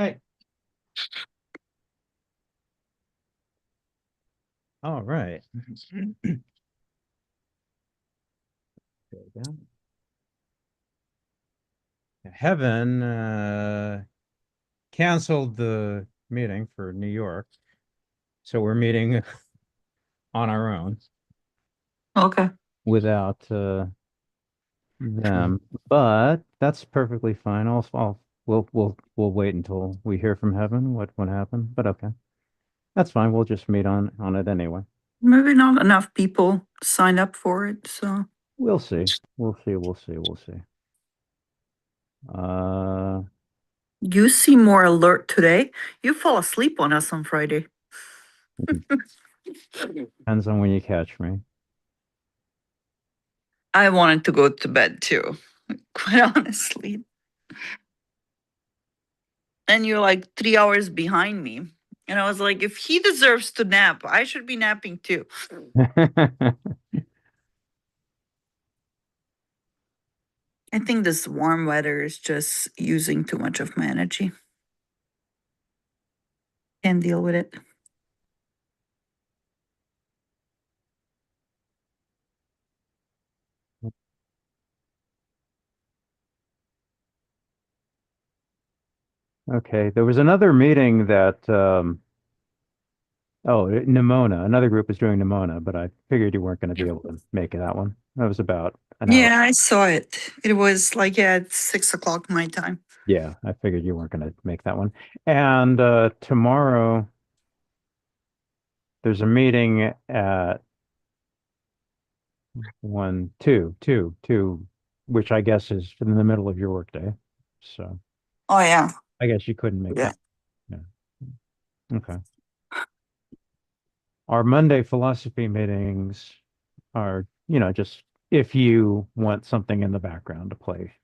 Hey. All right. There we go. Heaven canceled the meeting for New York, so we're meeting on our own Okay. without them. But that's perfectly fine. We'll wait until we hear from Heaven what happened. But okay, that's fine. We'll just meet on it anyway. Maybe not enough people signed up for it, so We'll see. We'll see. We'll see. We'll see. Uh, you seem more alert today. You fall asleep on us on Friday. depends on when you catch me. I wanted to go to bed too, quite honestly. And you're like 3 hours behind me. And I was like, if he deserves to nap, I should be napping too. I think this warm weather is just using too much of my energy. Can't deal with it. Okay, there was another meeting that Nimona, another group was doing Nimona, but I figured you weren't going to be able to make that one. That was about an hour. Yeah, I saw it. It was like at 6 o'clock my time. Yeah, I figured you weren't going to make that one. And tomorrow there's a meeting at two, which I guess is in the middle of your workday. So Oh yeah. I guess you couldn't make Yeah. that. Yeah. Okay. Our Monday philosophy meetings are, just if you want something in the background to play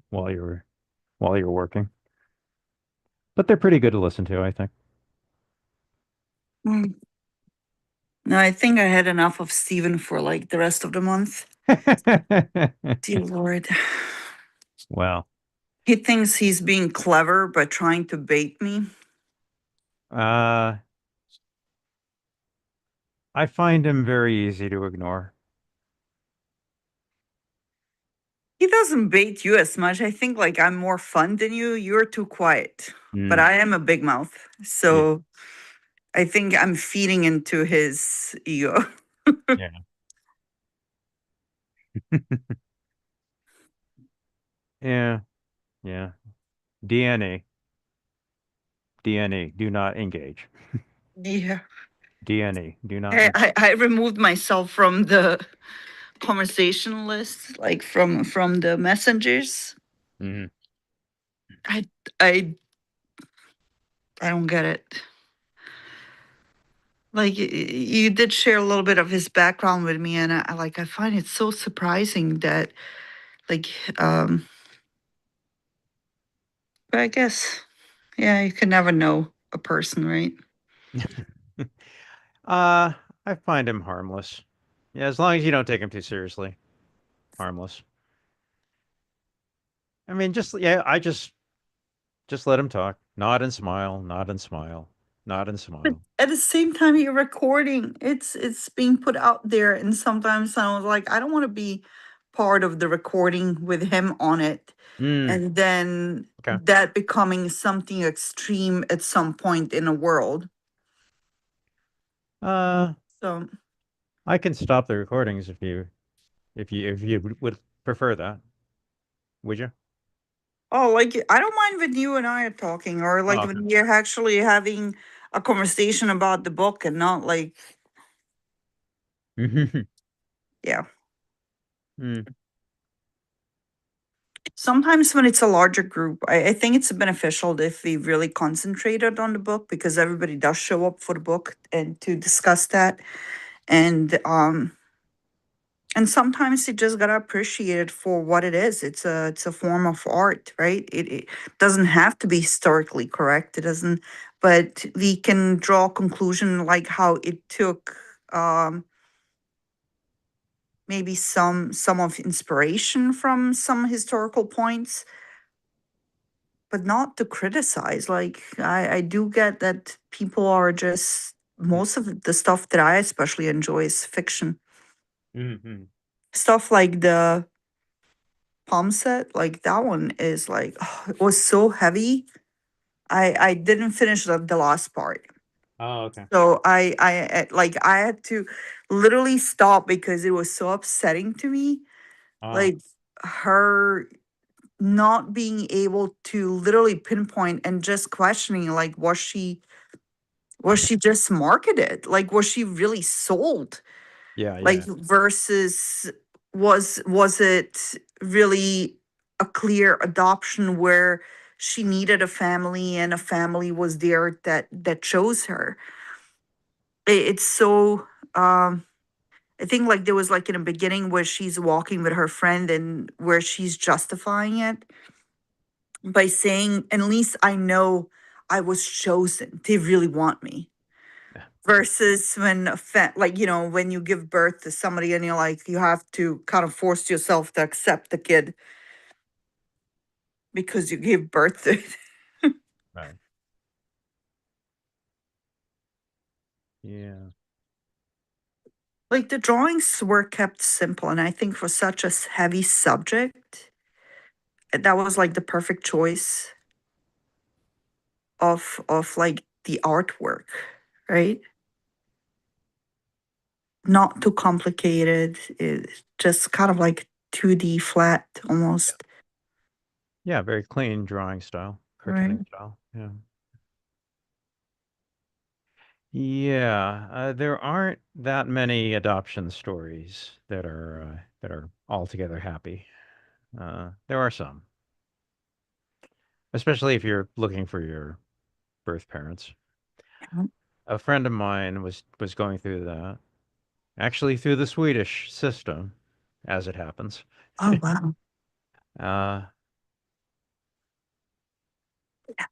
while you're while you're working. But they're pretty good to listen to, I think. Mm. No, I think I had enough of Steven for like the rest of the month. Dear Lord. Well, He thinks he's being clever by trying to bait me. uh, I find him very easy to ignore. He doesn't bait you as much. I think like I'm more fun than you. You're too quiet. But Mm, I am a big mouth. yeah, So I think I'm feeding into his ego. yeah, yeah, yeah. DNE, DNE, do not engage. Yeah. DNE, do not. I removed myself from the conversation list, like from the messengers. Mhm. I I I don't get it. Like you did share a little bit of his background with me, and I find it so surprising that like um. But I guess yeah, you can never know a person, right? Uh, I find him harmless. Yeah, as long as you don't take him too seriously, harmless. I mean, just let him talk. Nod and smile, nod and smile, nod and But smile. at the same time, you're recording. It's being put out there, and sometimes I was like, I don't want to be part of the recording with him on it, Mm, and then okay. that becoming something extreme at some point in the world. Uh, So, I can stop the recordings if you would prefer that. Would you? oh, like I don't mind when you and I are talking, or like Oh, okay. when you're actually having a conversation about the book and not like, yeah. Mm, Sometimes when it's a larger group, I think it's beneficial if we really concentrated on the book because everybody does show up for the book and to discuss that. And and sometimes you just gotta appreciate it for what it is. It's a form of art, right? It doesn't have to be historically correct. It doesn't, but we can draw a conclusion like how it took um maybe some of inspiration from some historical points, but not to criticize. Like I do get that people are just most of the stuff that I especially enjoy is fiction. Mm-hmm. Stuff like the palm set, like that one is like it was so heavy. I didn't finish the last part. Oh, okay. So like I had to literally stop because it was so upsetting to me. Oh, Like her not being able to literally pinpoint and just questioning like was she just marketed? Like was she really sold? yeah, Like yeah, versus was it really a clear adoption where she needed a family and a family was there that chose her? It's so I think like there was like in a beginning where she's walking with her friend and where she's justifying it by saying, at least I know I was chosen. They really want me. yeah. Versus when, like, when you give birth to somebody and you're like, you have to kind of force yourself to accept the kid because you gave birth to it. Right. Yeah. Like the drawings were kept simple. And I think for such a heavy subject, that was like the perfect choice of like the artwork, right? Not too complicated. It's just kind of like 2D flat almost, Yeah, very clean drawing style, right? cartooning style. Yeah. Yeah, there aren't that many adoption stories that are altogether happy. There are some, especially if you're looking for your birth parents. Yeah. A friend of mine was going through that, actually through the Swedish system, as it happens. Oh wow. Uh,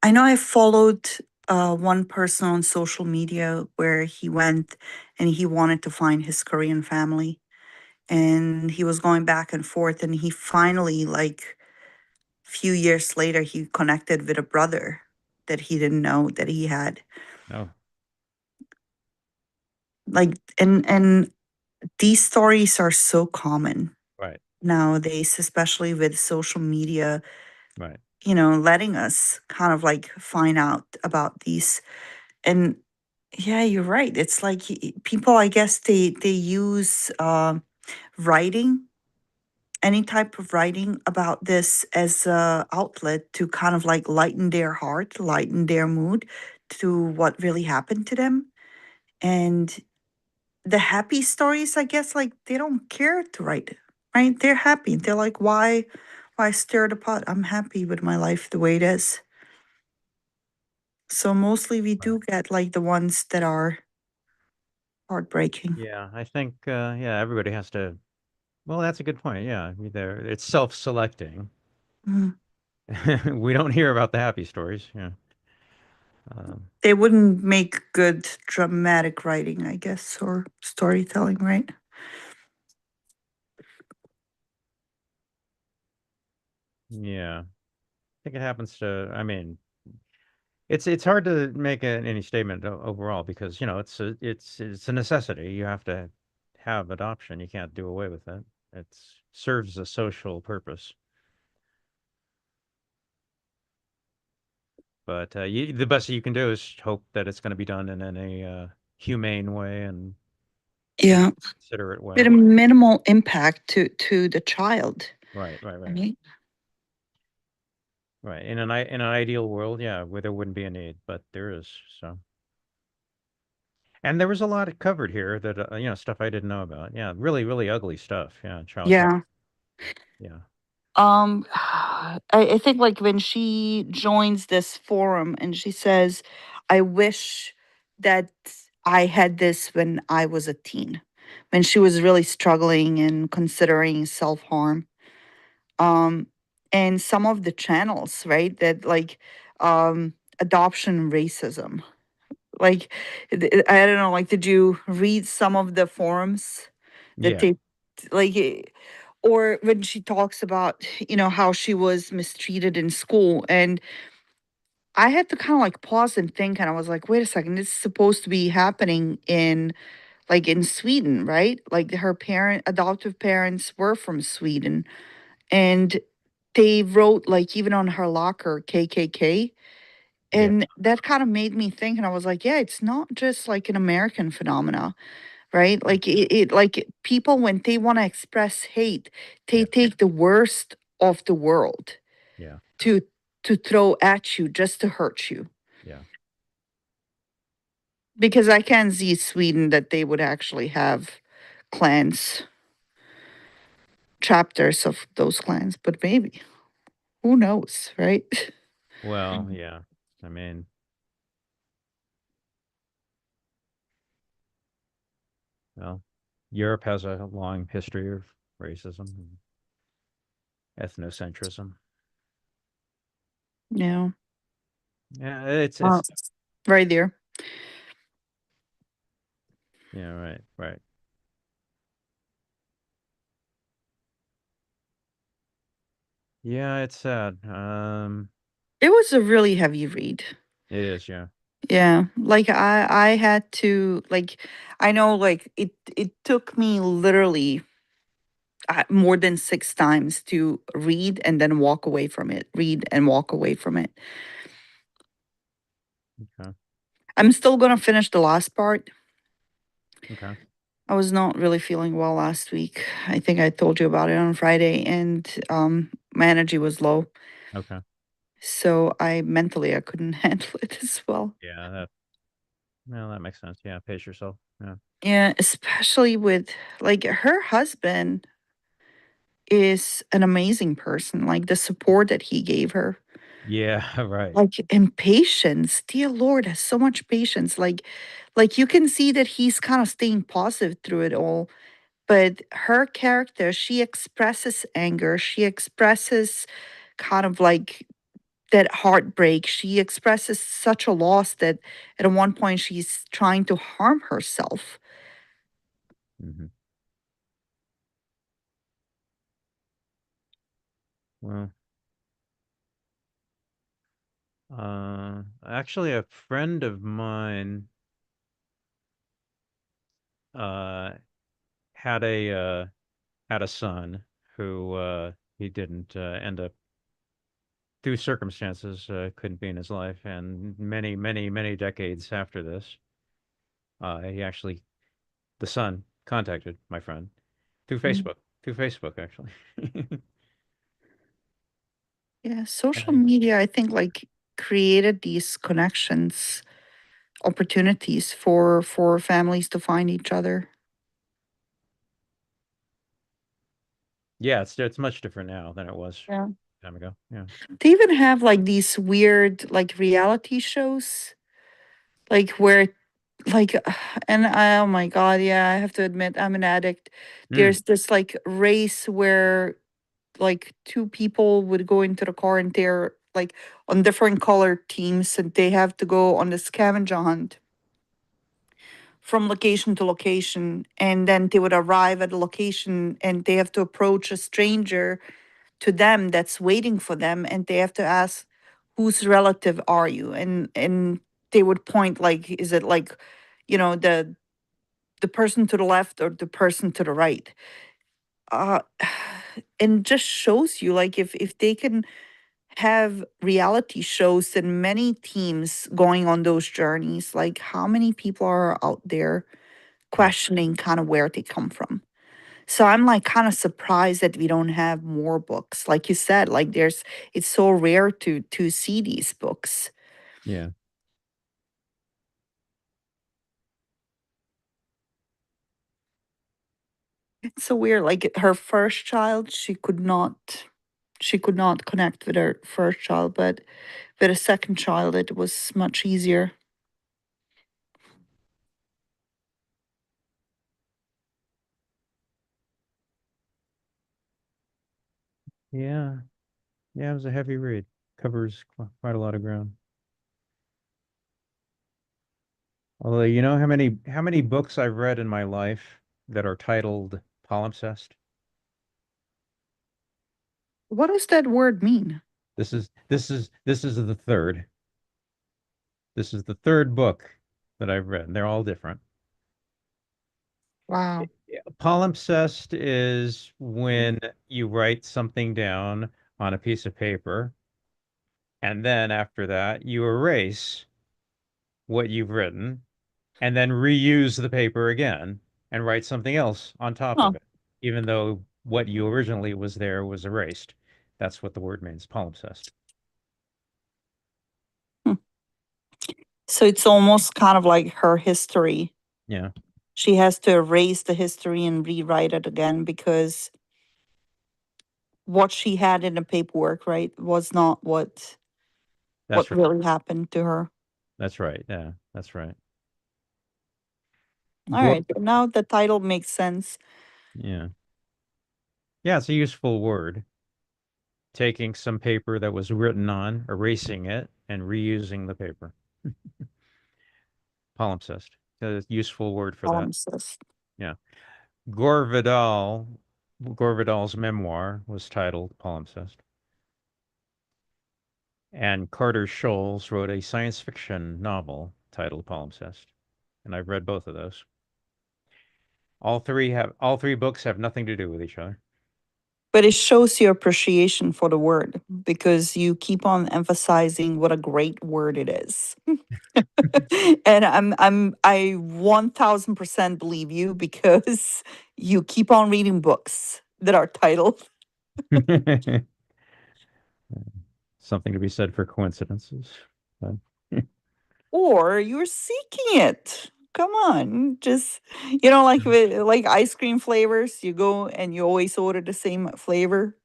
I know I followed one person on social media where he went and he wanted to find his Korean family. And he was going back and forth and he finally like few years later he connected with a brother that he didn't know that he had. no, Like and these stories are so common right, nowadays, especially with social media, right. letting us kind of like find out about these. And yeah, you're right. It's like people, I guess they use writing, any type of writing about this as a outlet to kind of like lighten their heart, lighten their mood to what really happened to them. And the happy stories, I guess, like they don't care to write, right? They're happy. They're like, why stir the pot? I'm happy with my life the way it is. So mostly we Right. do get like the ones that are heartbreaking. Yeah, I think yeah, everybody has to. Well, that's a good point. Yeah, there it's self-selecting. Mhm. We don't hear about the happy stories. Yeah. Um, They wouldn't make good dramatic writing, I guess, or storytelling, right? yeah, I think it happens to. I mean, it's hard to make any statement overall because it's a necessity. You have to have adoption. You can't do away with it. It serves a social purpose. But the best you can do is hope that it's going to be done in a humane way and Yeah, considerate with way. a minimal impact to the child, Right, right, right, right? right. In an ideal world, yeah, where there wouldn't be a need, but there is. So, and there was a lot covered here that stuff I didn't know about. Yeah, really, really ugly stuff. Yeah, child sex. Yeah. Yeah, I think like when she joins this forum and she says, I wish that I had this when I was a teen, when she was really struggling and considering self-harm. Um, and some of the channels, right, that like adoption racism. Like I don't know, like did you read some of the forums that yeah, they like or when she talks about how she was mistreated in school and I had to kind of like pause and think, and I was like, wait a second, this is supposed to be happening in like in Sweden, right? Like her adoptive parents were from Sweden, and they wrote like even on her locker KKK. Yeah, And that kind of made me think, and I was like, yeah, it's not just like an American phenomena, right? Like like people when they want to express hate, they yeah, take the worst of the world yeah, to throw at you just to hurt you. yeah. Because I can see Sweden that they would actually have clans, chapters of those clans, but maybe who knows, right? Well, yeah. I mean, well, Europe has a long history of racism and ethnocentrism. Yeah, Yeah, uh, it's right there. yeah, right, right. Yeah, it's sad. It was a really heavy read. It is, yeah. Yeah, like I had to like I know like it took me literally more than 6 times to read and then walk away from it. Read and walk away from it. Okay, I'm still gonna finish the last part. okay, I was not really feeling well last week. I think I told you about it on Friday, and my energy was low, okay. so I couldn't handle it as well. Yeah, that well, that makes sense. Yeah, pace yourself. Yeah. Yeah, especially with like her husband is an amazing person. Like the support that he gave her, Yeah, right. like and patience. Dear Lord, has so much patience. Like you can see that he's kind of staying positive through it all. But her character, she expresses anger. She expresses kind of like that heartbreak. She expresses such a loss that at one point she's trying to harm herself. Hmm. Well, actually, a friend of mine uh had a had a son who he didn't end up through circumstances couldn't be in his life, and many decades after this, he actually the son contacted my friend through Mm. Facebook through Facebook actually. Yeah, social And media, I think, like created these connections, opportunities for families to find each other. yeah, it's much different now than it was Yeah. time ago. Yeah. They even have like these weird like reality shows, like where like and oh my god, yeah, I have to admit I'm an addict. Mm, There's this like race where like two people would go into the car and they're like on different color teams and they have to go on the scavenger hunt from location to location, and then they would arrive at a location and they have to approach a stranger to them that's waiting for them, and they have to ask whose relative are you, and they would point like, is it like, the person to the left or the person to the right. uh and just shows you like if they can have reality shows and many teams going on those journeys, like how many people are out there yeah. questioning kind of where they come from. So I'm like kind of surprised that we don't have more books. Like you said, like it's so rare to see these books. Yeah. It's so weird. Like her first child, she could not connect with her first child, but with a second child it was much easier. Yeah. Yeah, it was a heavy read. Covers quite a lot of ground. Although you know how many books I've read in my life that are titled palimpsest? What does that word mean? This is the third. This is the third book that I've read. They're all different. Wow. Palimpsest is when you write something down on a piece of paper, and then after that, you erase what you've written and then reuse the paper again and write something else on top Huh. of it, even though what you originally was there was erased. That's what the word means, palimpsest. Hmm. So it's almost kind of like her history. Yeah, She has to erase the history and rewrite it again because what she had in the paperwork, right, was not what that's right. really happened to her. That's right. Yeah, that's right. All Gore, right, but now the title makes sense. yeah. Yeah, it's a useful word. Taking some paper that was written on, erasing it, and reusing the paper. Palimpsest. A useful word for that. Palimpsest. Yeah. Gore Vidal, Gore Vidal's memoir was titled Palimpsest. And Carter Scholes wrote a science fiction novel titled Palimpsest. And I've read both of those. All three books have nothing to do with each other. But it shows your appreciation for the word because you keep on emphasizing what a great word it is. And I 1000% believe you because you keep on reading books that are titled, Something to be said for coincidences. But, or you're seeking it. Come on, just like with like ice cream flavors, you go and you always order the same flavor.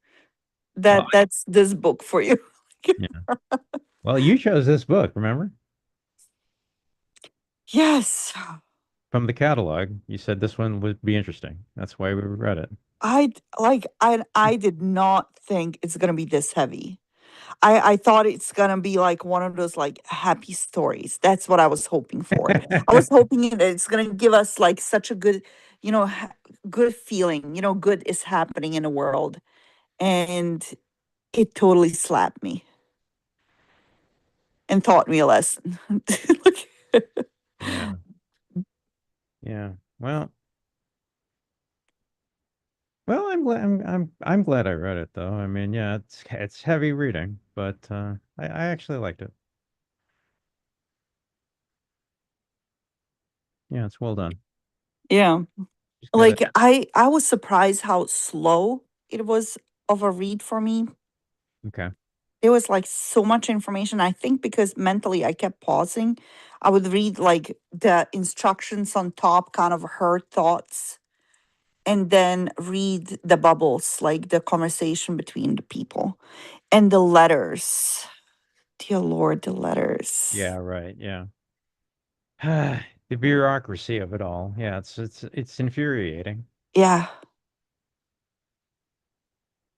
well, That's this book for you. yeah. Well, you chose this book, remember? Yes, From the catalog. You said this one would be interesting. That's why we read it. I did not think it's gonna be this heavy. I thought it's gonna be like one of those like happy stories. That's what I was hoping for. I was hoping that it's gonna give us like such a good, good feeling. Good is happening in the world, and it totally slapped me and taught me a lesson. Yeah. Yeah. I'm glad I read it though. I mean, yeah, it's heavy reading, but I actually liked it. Yeah, it's well done. Yeah, Just gotta like I was surprised how slow it was of a read for me. okay. There was like so much information. I think because mentally I kept pausing. I would read like the instructions on top, kind of her thoughts, and then read the bubbles, like the conversation between the people and the letters. Dear Lord, the Yeah, letters. right. Yeah. The bureaucracy of it all. Yeah, it's infuriating. Yeah.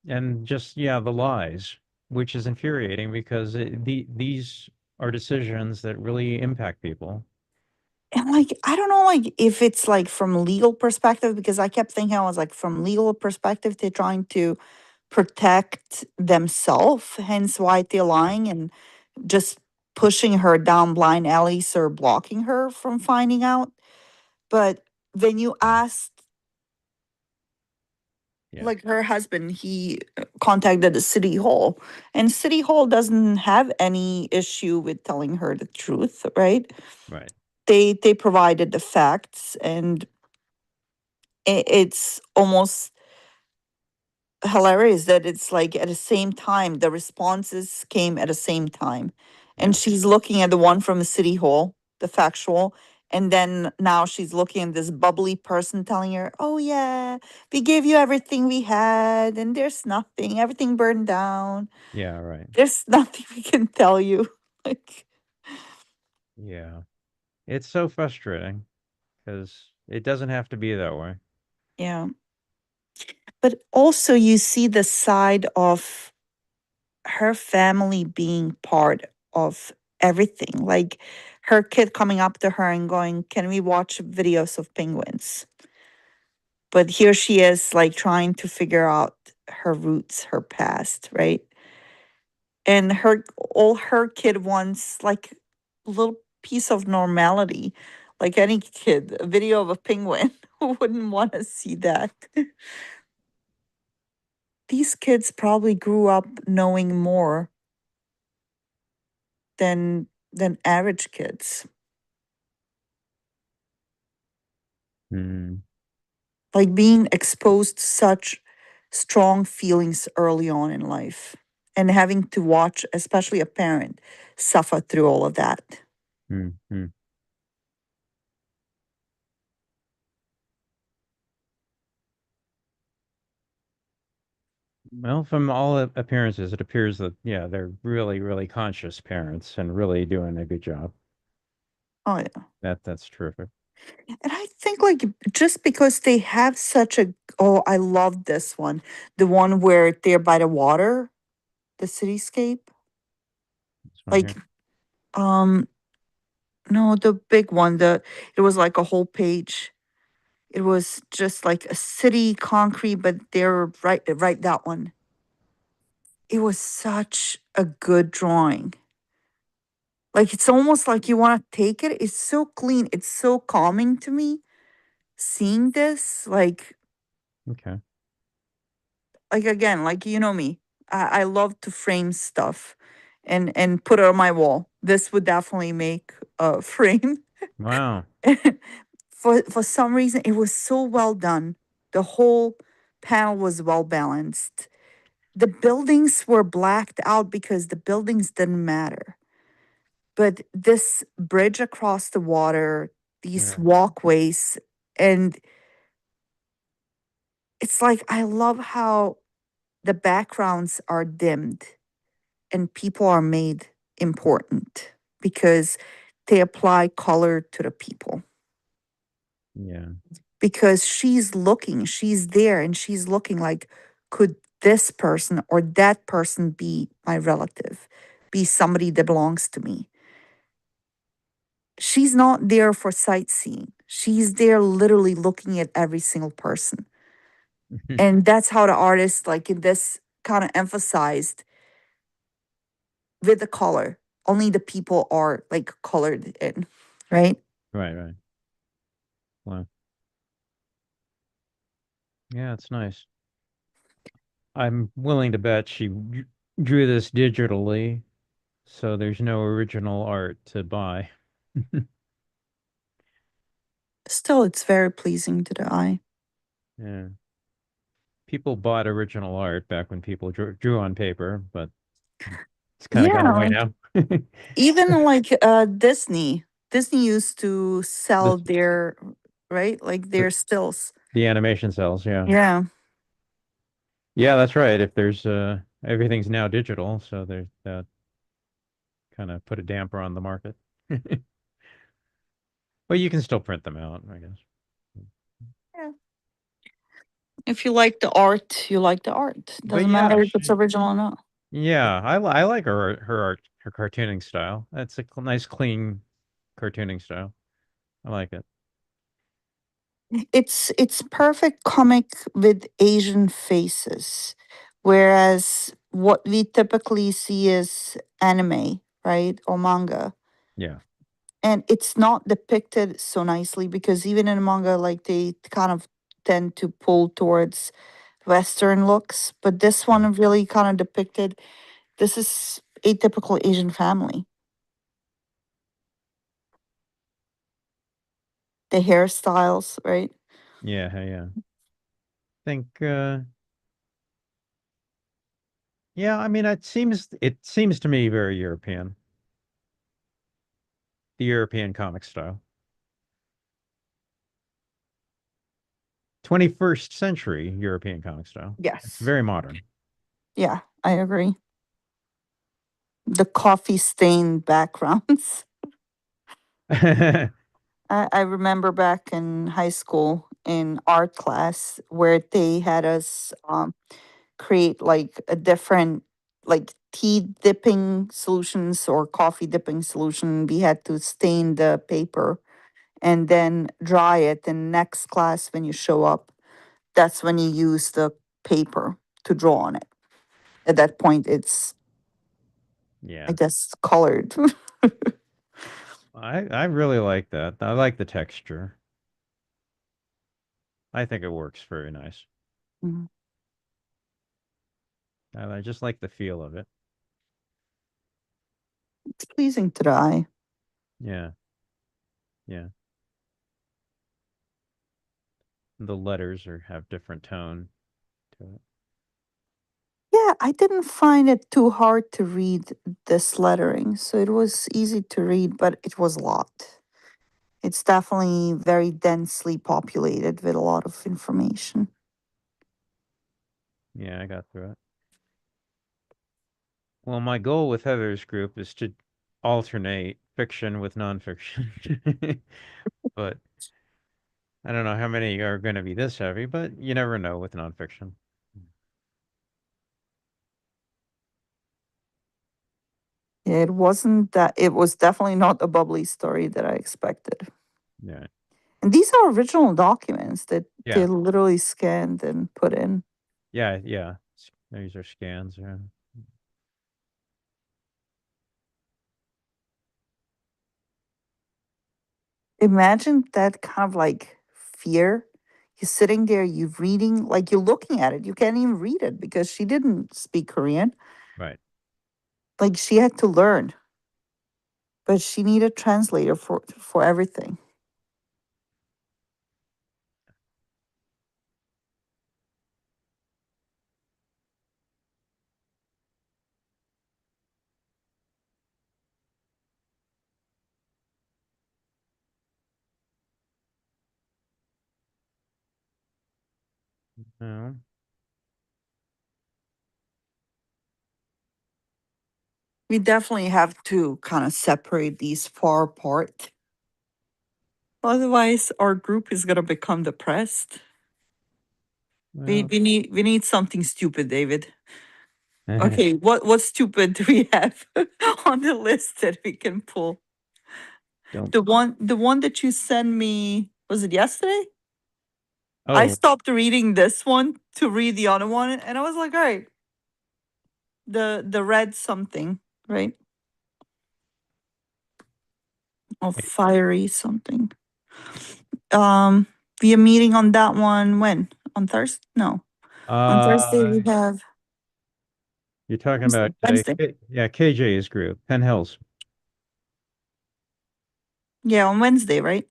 And just yeah, the lies, which is infuriating because these are decisions that really impact people. And like, I don't know, like if it's like from legal perspective, because I kept thinking I was like from legal perspective, they're trying to protect themselves, hence why they're lying and just pushing her down blind alleys or blocking her from finding out. But when you asked, Yeah, like her husband, he contacted the city hall, and city hall doesn't have any issue with telling her the truth, right? right. They provided the facts, and it's almost hilarious that it's like at the same time the responses came at the same time, and Yeah. she's looking at the one from the city hall, the factual, and then now she's looking at this bubbly person telling her, oh yeah, we gave you everything we had and there's nothing, everything burned down, Yeah, right. there's nothing we can tell you. Like, Yeah. It's so frustrating because it doesn't have to be that way. yeah, but also you see the side of her family being part of everything. Like her kid coming up to her and going, can we watch videos of penguins? But here she is, like trying to figure out her roots, her past, right? And all her kid wants, like little piece of normality, like any kid. A video of a penguin, who wouldn't want to see that? These kids probably grew up knowing more than average kids. Mm, Like being exposed to such strong feelings early on in life and having to watch, especially a parent, suffer through all of that. mm, mm. Well, from all appearances, it appears that yeah, they're really, really conscious parents and really doing a good job. Oh, yeah. That's terrific. And I think, like, just because they have such a, oh, I love this one. The one where they're by the water, the cityscape. This one Like, here. um, no, the big one, it was like a whole page. It was just like a city concrete, but they're right that one. It was such a good drawing. Like it's almost like you want to take it. It's so clean. It's so calming to me seeing this. Okay. Like again, like you know me. I love to frame stuff and put it on my wall. This would definitely make a frame. Wow. For some reason it was so well done. The whole panel was well balanced. The buildings were blacked out because the buildings didn't matter. But this bridge across the water, these Yeah. walkways, and it's like I love how the backgrounds are dimmed and people are made important because they apply color to the people. Yeah. Because she's there and she's looking like, could this person or that person be my relative, be somebody that belongs to me? She's not there for sightseeing. She's there literally looking at every single person. And that's how the artist, like in this, kind of emphasized with the color. Only the people are like colored in, right? Right, right. Wow. Yeah, it's nice. I'm willing to bet she drew this digitally, so there's no original art to buy. Still, it's very pleasing to the eye. Yeah. People bought original art back when people drew on paper, but it's kind of gone Yeah, away like now. even like Disney. Disney used to sell This their, right, like the, their stills. the animation cells, yeah. Yeah. Yeah, that's right. If there's everything's now digital, so there's that kind of put a damper on the market. But you can still print them out, I guess. Yeah. If you like the art, you like the art. But Doesn't yeah, matter if it's original or not. yeah, I like her art, her cartooning style. That's a nice, clean cartooning style. I like it. It's perfect comic with Asian faces, whereas what we typically see is anime, right, or manga, Yeah, and it's not depicted so nicely because even in manga, like they kind of tend to pull towards Western looks, but this yeah, one really kind of depicted. This is a typical Asian family. The hairstyles, right? yeah, yeah. Think, yeah. I mean, it seems to me very European, the European comic style, 21st century European comic style. It's Yes. very modern. Yeah, I agree. The coffee stained backgrounds. I remember back in high school in art class where they had us create like a different, like tea dipping solutions or coffee dipping solution. We had to stain the paper and then dry it. And next class, when you show up, that's when you use the paper to draw on it. At that point, it's, I Yeah. guess, colored. I really like that. I like the texture. I think it works very nice. Mhm. I just like the feel of it. It's pleasing to the eye. Yeah, yeah. The letters are have different tone to it. Yeah, I didn't find it too hard to read this lettering, so it was easy to read, but it was a lot. It's definitely very densely populated with a lot of information. Yeah, I got through it. Well, my goal with Heather's group is to alternate fiction with nonfiction. But I don't know how many are going to be this heavy, but you never know with nonfiction. Yeah, it wasn't that, it was definitely not a bubbly story that I expected. Yeah. And these are original documents that they Yeah. literally scanned and put in. Yeah. Yeah. These are scans. Yeah. Imagine that kind of like fear. You're sitting there, you're reading, like you're looking at it. You can't even read it because she didn't speak Korean. Right. Like she had to learn, but she needed a translator for everything. No. We definitely have to kind of separate these far apart. Otherwise, our group is gonna become depressed. We Well, we need we need something stupid, David. Okay, what stupid do we have on the list that we can pull? don't. The one that you sent me, was it yesterday? I Oh, stopped reading this one to read the other one, and I was like, all right, the red something, right? Or fiery something. Um, we are meeting on that one when? On Thursday? No. On Thursday uh, we have you're talking about, Wednesday. Wednesday. Yeah, KJ's group, Penn Hills. Yeah, on Wednesday, right?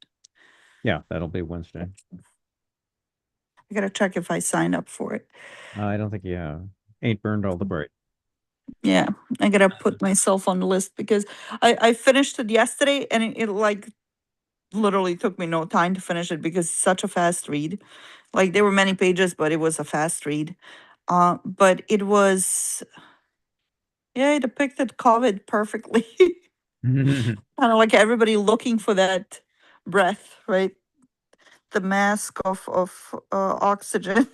Yeah, that'll be Wednesday. I gotta check if I signed up for it. I don't think you have. Ain't burned all the bright. Yeah, I gotta put myself on the list because I finished it yesterday and it like literally took me no time to finish it because it's such a fast read. Like there were many pages, but it was a fast read. But it was, yeah, it depicted COVID perfectly. Kind of like everybody looking for that breath, right? The mask of oxygen.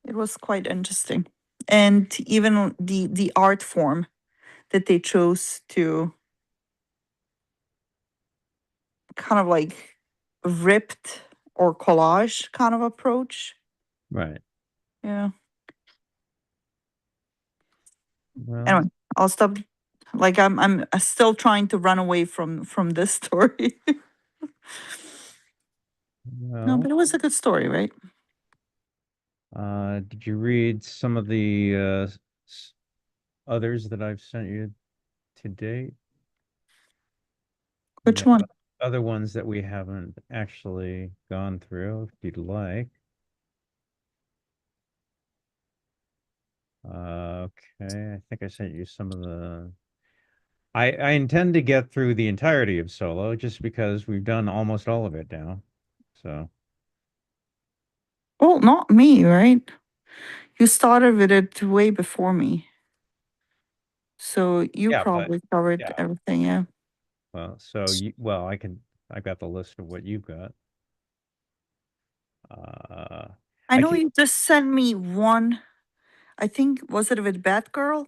It was quite interesting, and even the art form that they chose to kind of like ripped or collage kind of approach. Right. Yeah. Well, Anyway, I'll stop. Like I'm still trying to run away from this story. No, well, but it was a good story, right? did you read some of the others that I've sent you to date? You Which know, one? other ones that we haven't actually gone through, if you'd like. Okay, I think I sent you some of the. I intend to get through the entirety of Solo just because we've done almost all of it now. So Well, not me, right? You started with it way before me. So you yeah, but probably covered yeah. everything, yeah. Well, I got the list of what you've got. Uh, I I know can. you just sent me one. I think was it with Batgirl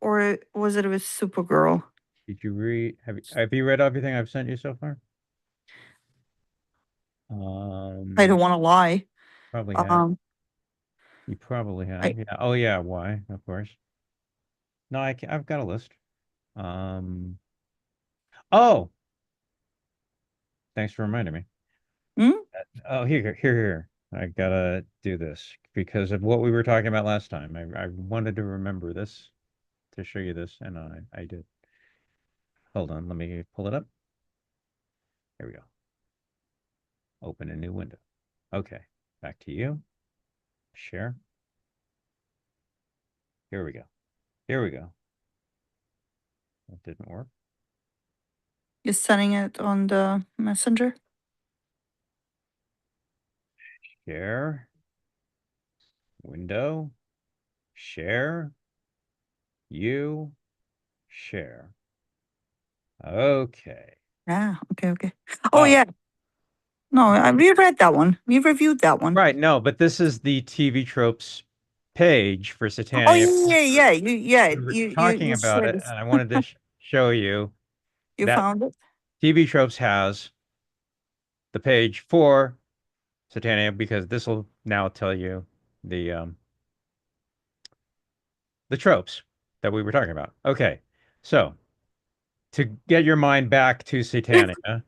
or was it with Supergirl? Did you read? Have you read everything I've sent you so far? I don't Um, want to lie. Probably have. Um, You probably I have. Yeah. Oh yeah. Why? Of course. No, I've got a list. Um, oh, thanks for reminding me. Hmm? Oh, here. I gotta do this because of what we were talking about last time. I wanted to remember this to show you this, and I did. Hold on, let me pull it up. Here we go. Open a new window. Okay, back to you. Share. Here we go. Here we go. That didn't work. You're sending it on the messenger? Share. Window. Share. You. Share. Okay. Yeah. Okay. Okay. Oh Oh, yeah. No, we read that one. We reviewed that one. right. No, but this is the TV tropes page for Oh Satania. yeah, yeah, yeah. We were You talking about shared it, this. and I wanted to show you You that found it? TV tropes has the page for Satania because this will now tell you the um the tropes that we were talking about. Okay, so to get your mind back to Satania,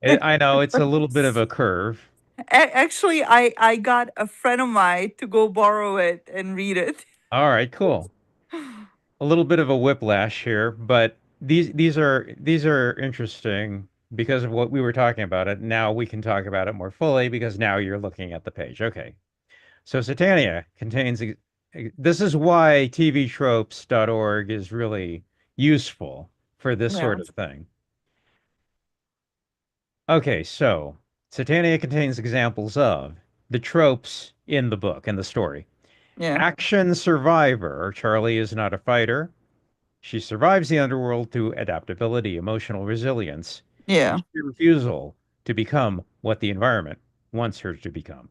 I know it's a little bit of a curve. Actually, I got a friend of mine to go borrow it and read it. All right, cool. A little bit of a whiplash here, but these are interesting because of what we were talking about it. Now we can talk about it more fully because now you're looking at the page. Okay. So Satania contains this is why tvtropes.org is really useful for this Yeah. sort of thing. Okay, so Satania contains examples of the tropes in the book and the story. Yeah. Action survivor. Charlie is not a fighter. She survives the underworld through adaptability, emotional resilience, and Yeah. sheer refusal to become what the environment wants her to become.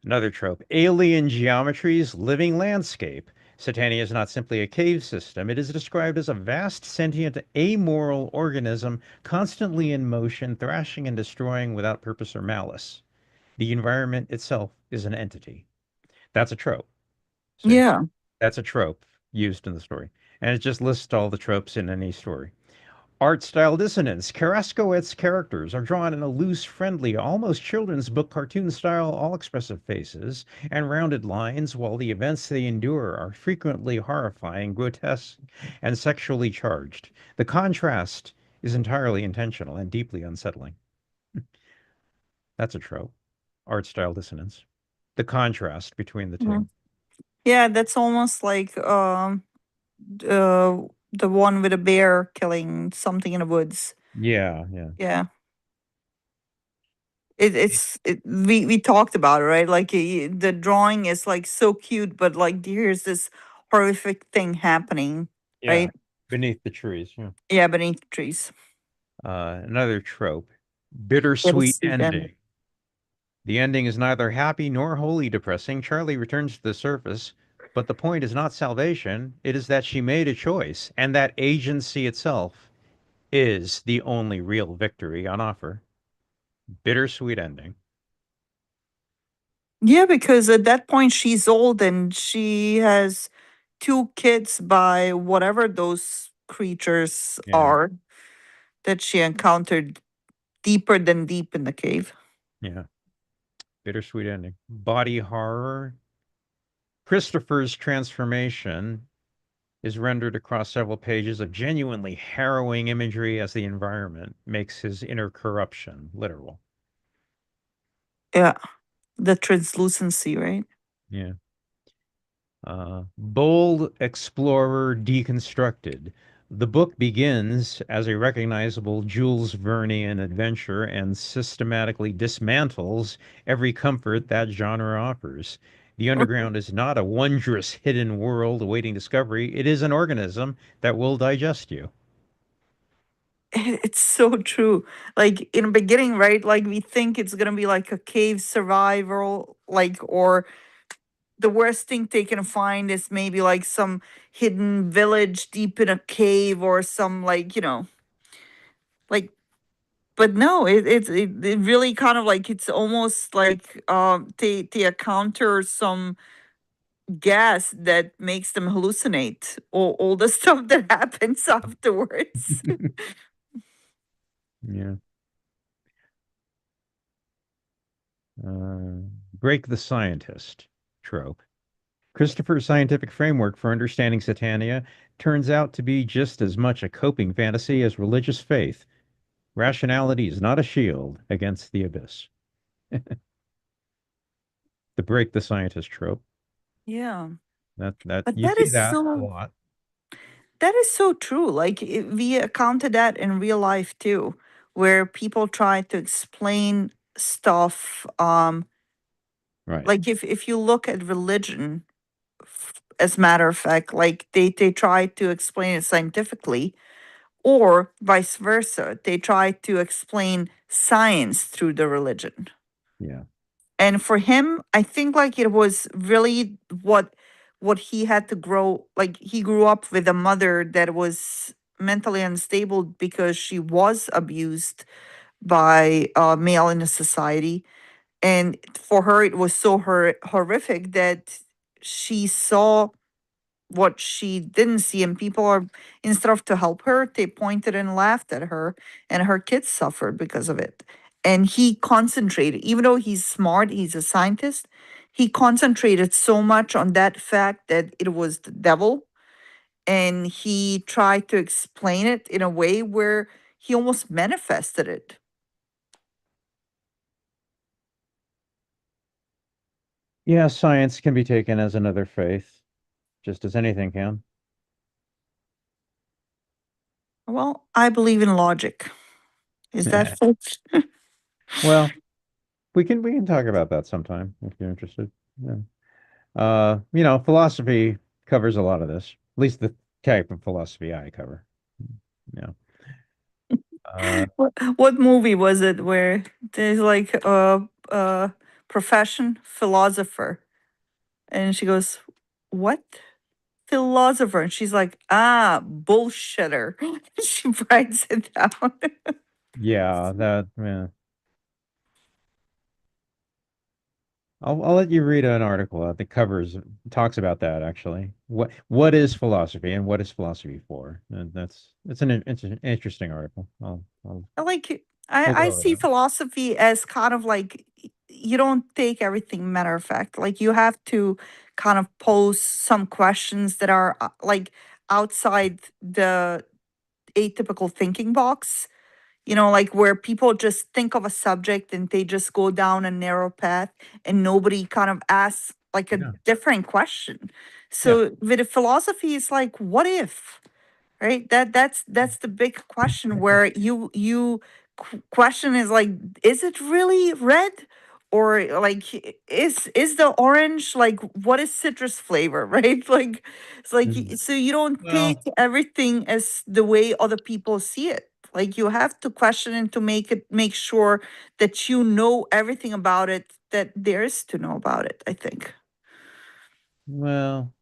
Another trope, alien geometries, living landscape. Satania is not simply a cave system. It is described as a vast, sentient, amoral organism constantly in motion, thrashing and destroying without purpose or malice. The environment itself is an entity. That's a trope. See, Yeah. that's a trope used in the story. And it just lists all the tropes in any story. Art style dissonance. Carrascoet's characters are drawn in a loose, friendly, almost children's book cartoon style, all expressive faces and rounded lines, while the events they endure are frequently horrifying, grotesque, and sexually charged. The contrast is entirely intentional and deeply unsettling. That's a trope. Art style dissonance. The contrast between the two. Mhm. Yeah, that's almost like the one with a bear killing something in the woods. Yeah, yeah. Yeah. We talked about it, right? Like the drawing is like so cute, but like here's this horrific thing happening, Yeah. right? Beneath the trees. Yeah. Yeah, beneath trees. Another trope. Yeah, Bittersweet the end. ending. The ending is neither happy nor wholly depressing. Charlie returns to the surface, but the point is not salvation. It is that she made a choice, and that agency itself is the only real victory on offer. Bittersweet ending. Yeah, because at that point she's old and she has two kids by whatever those creatures Yeah, are that she encountered deeper than deep in the cave. yeah. Bittersweet ending. Body horror. Christopher's transformation is rendered across several pages of genuinely harrowing imagery as the environment makes his inner corruption literal. Yeah, the translucency, right? Yeah. Bold Explorer Deconstructed. The book begins as a recognizable Jules Vernean adventure and systematically dismantles every comfort that genre offers. The underground is not a wondrous hidden world awaiting discovery. It is an organism that will digest you. It's so true. Like in the beginning, right? Like we think it's gonna be like a cave survival, like or the worst thing they can find is maybe like some hidden village deep in a cave or some like like but no, it really kind of like it's almost like they encounter some gas that makes them hallucinate, all the stuff that happens afterwards. Yeah. Uh, break the scientist trope. Christopher's scientific framework for understanding Satania turns out to be just as much a coping fantasy as religious faith. Rationality is not a shield against the abyss. The break the scientist trope. Yeah. That But you that see is that a so lot. true. Like we encounter that in real life too, where people try to explain stuff. Right. Like if you look at religion, as a matter of fact, like they try to explain it scientifically, or vice versa. They try to explain science through the religion. Yeah. And for him, I think like it was really what he had to grow, like he grew up with a mother that was mentally unstable because she was abused by male in the society, and for her it was so horrific that she saw what she didn't see, and people are, instead of to help her, they pointed and laughed at her, and her kids suffered because of it. And he concentrated, even though he's smart, he's a scientist, he concentrated so much on that fact that it was the devil, and he tried to explain it in a way where he almost manifested it. Yeah, science can be taken as another faith, just as anything can. Well, I believe in logic. Is that false? Well, we can talk about that sometime if you're interested. Yeah. Philosophy covers a lot of this, at least the type of philosophy I cover. Yeah. What movie was it where there's like a profession philosopher, and she goes, "What philosopher?" And she's like, "Ah, bullshitter." She writes it down. Yeah, yeah. I'll let you read an article that covers talks about that actually. What is philosophy and what is philosophy for? And it's an interesting article. Like We'll I go over see that. philosophy as kind of like you don't take everything matter of fact. Like you have to kind of pose some questions that are like outside the atypical thinking box, like where people just think of a subject and they just go down a narrow path and nobody kind of asks like a Yeah. different question. Yeah. So with a philosophy, it's like, what if? Right, that's the big question where question is like, is it really red, or like is the orange, like what is citrus flavor? Right, like it's like Mhm. so you don't take Well, everything as the way other people see it. Like you have to question and to make sure that you know everything about it that there is to know about it, I think. well,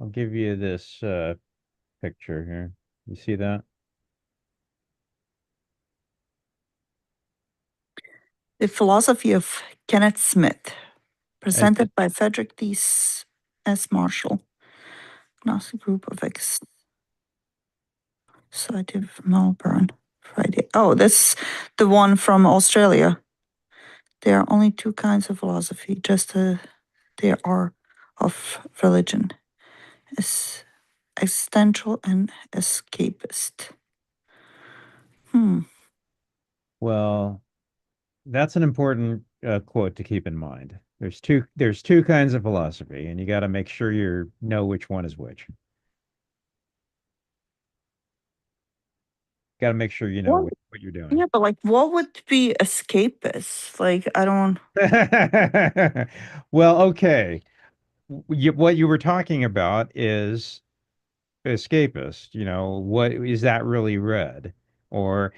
I'll give you this picture here. You see that? The Philosophy of Kenneth Smith, And presented by Frederick S. Marshall, Gnostic Group of Society of Melbourne, Friday. Oh, that's the one from Australia. There are only two kinds of philosophy, just there are of religion, is existential and escapist. Hmm. well, that's an important quote to keep in mind. There's two kinds of philosophy, and you got to make sure you know which one is which. Got to make sure you know What? what you're doing. Yeah, but like, what would be escapist? Like, I don't. Well, okay. What you were talking about is escapist. What is that really read? Or,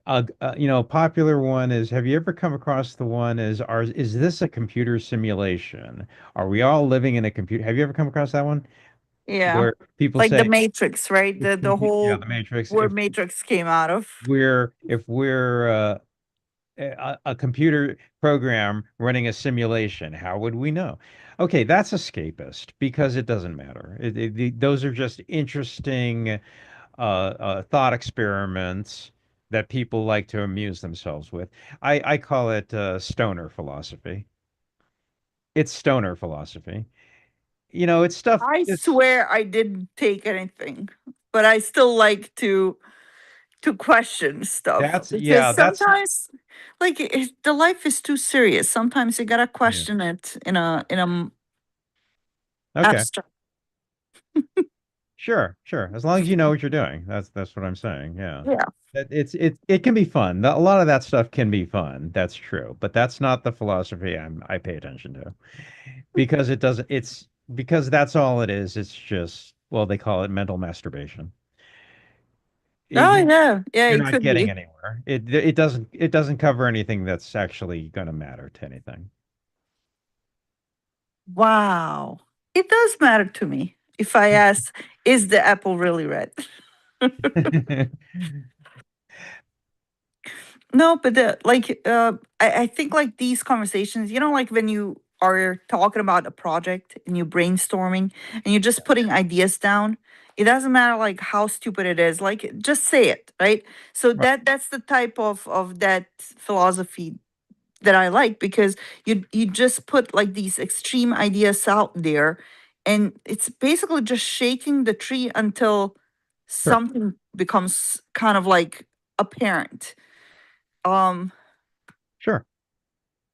popular one is, have you ever come across the one is this a computer simulation? Are we all living in a computer? Have you ever come across that one Yeah. where people Like the say, Matrix, right? The yeah, whole the Matrix, where Matrix came out of. if we're a computer program running a simulation. How would we know? Okay, that's escapist because it doesn't matter. Those are just interesting thought experiments that people like to amuse themselves with. I call it stoner philosophy. It's stoner philosophy. It's stuff. I It's swear I didn't take anything, but I still like to question stuff that's because yeah, that's sometimes, like, the life is too serious. Sometimes you gotta yeah. question it in a Okay. abstract. Sure, sure. As long as you know what you're doing. That's what I'm saying. Yeah. Yeah. It can be fun. A lot of that stuff can be fun. That's true. But that's not the philosophy I pay attention to. Because it doesn't it's because that's all it is. It's just well, they call it mental masturbation. Oh You, yeah, yeah. you're It not could getting be. anywhere. It doesn't cover anything that's actually going to matter to anything. Wow. It does matter to me if I ask, is the apple really red? No, but I think like these conversations, like when you are talking about a project and you're brainstorming and you're just putting ideas down, it doesn't matter like how stupid it is, like just say it, right? So Right. that's the type of that philosophy that I like because you just put like these extreme ideas out there, and it's basically just shaking the tree until Sure. something becomes kind of like apparent. Um Sure.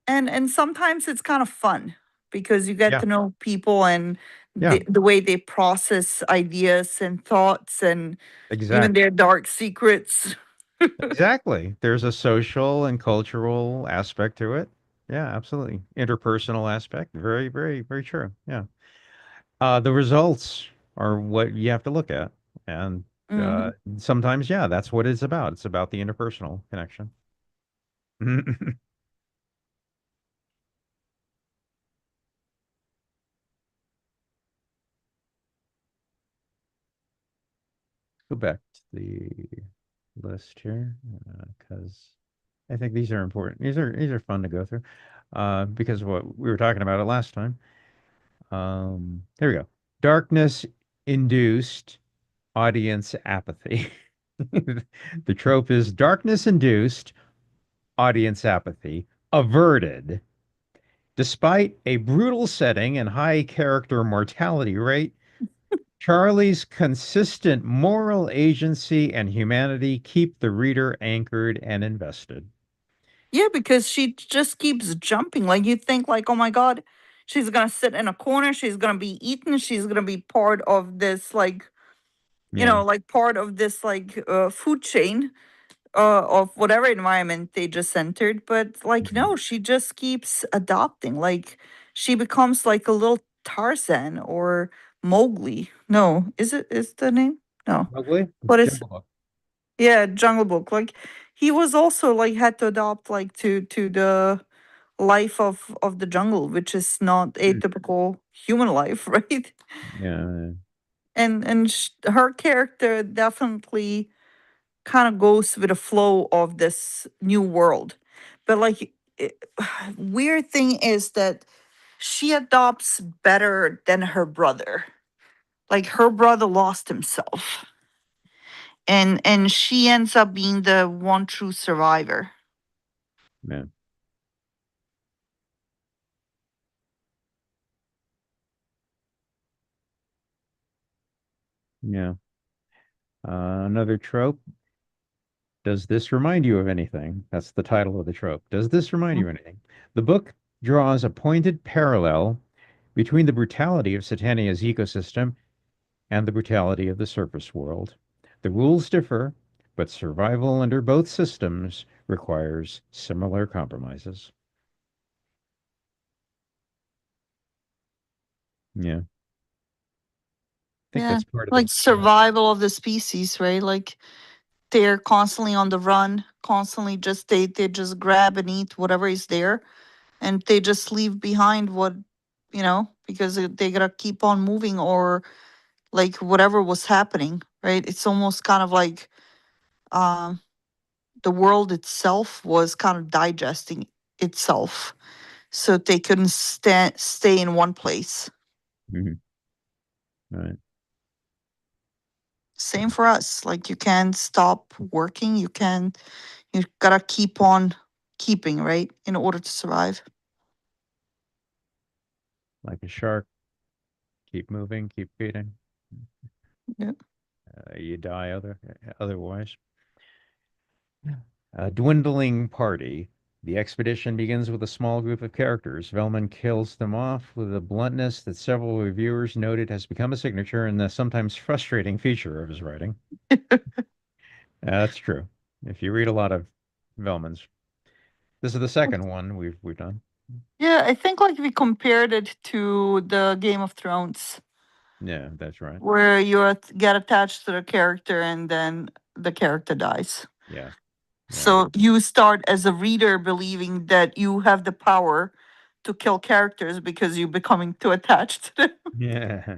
and sometimes it's kind of fun because you get Yeah. to know people and Yeah. the way they process ideas and thoughts and even Exactly. their dark secrets. Exactly. There's a social and cultural aspect to it. Yeah, absolutely. Interpersonal aspect. Very, very, very true. Yeah. The results are what you have to look at. And Hmm. sometimes, yeah, that's what it's about. It's about the interpersonal connection. Go back to the list here because I think these are important. These are fun to go through because of what we were talking about it last time. Here we go. Darkness induced audience apathy. The trope is darkness induced audience apathy averted. Despite a brutal setting and high character mortality rate, Charlie's consistent moral agency and humanity keep the reader anchored and invested. Yeah, because she just keeps jumping. Like you think like, "Oh my god, she's going to sit in a corner, she's going to be eaten, she's going to be part of this like, Yeah. like part of this like food chain of whatever environment they just entered." But like Mhm. no, she just keeps adopting. Like she becomes like a little Tarzan or Mowgli. No, is the name? No. Mowgli? What is Jungle Book. Yeah, Jungle Book. Like he was also like had to adopt like to the life of the jungle, which is not a Mm. typical human life, right? Yeah. And her character definitely kind of goes with the flow of this new world. But like weird thing is that she adopts better than her brother. Like her brother lost himself, and she ends up being the one true survivor. Yeah. Yeah. Another trope. Does this remind you of anything? That's the title of the trope. Does this remind you of anything? The book draws a pointed parallel between the brutality of Satania's ecosystem and the brutality of the surface world. The rules differ, but survival under both systems requires similar compromises. Yeah, I think Yeah, that's part of like the survival of the species, right? Like they're constantly on the run, constantly just they just grab and eat whatever is there, and they just leave behind what because they gotta keep on moving or like whatever was happening, right? It's almost kind of like um the world itself was kind of digesting itself, so they couldn't stay in one place. Mhm. Right. Same for us. Like you can't stop working. You gotta keep on keeping, right? In order to survive. Like a shark, keep moving, keep feeding. Yeah. You die otherwise. A dwindling party. The expedition begins with a small group of characters. Velman kills them off with a bluntness that several reviewers noted has become a signature and a sometimes frustrating feature of his writing. That's true. If you read a lot of Velman's, this is the second one we've done. Yeah, I think like we compared it to the Game of Thrones, Yeah, that's right. where get attached to the character and then the character dies. Yeah, yeah, So you start as a reader believing that you have the power to kill characters because you're becoming too attached to them, yeah.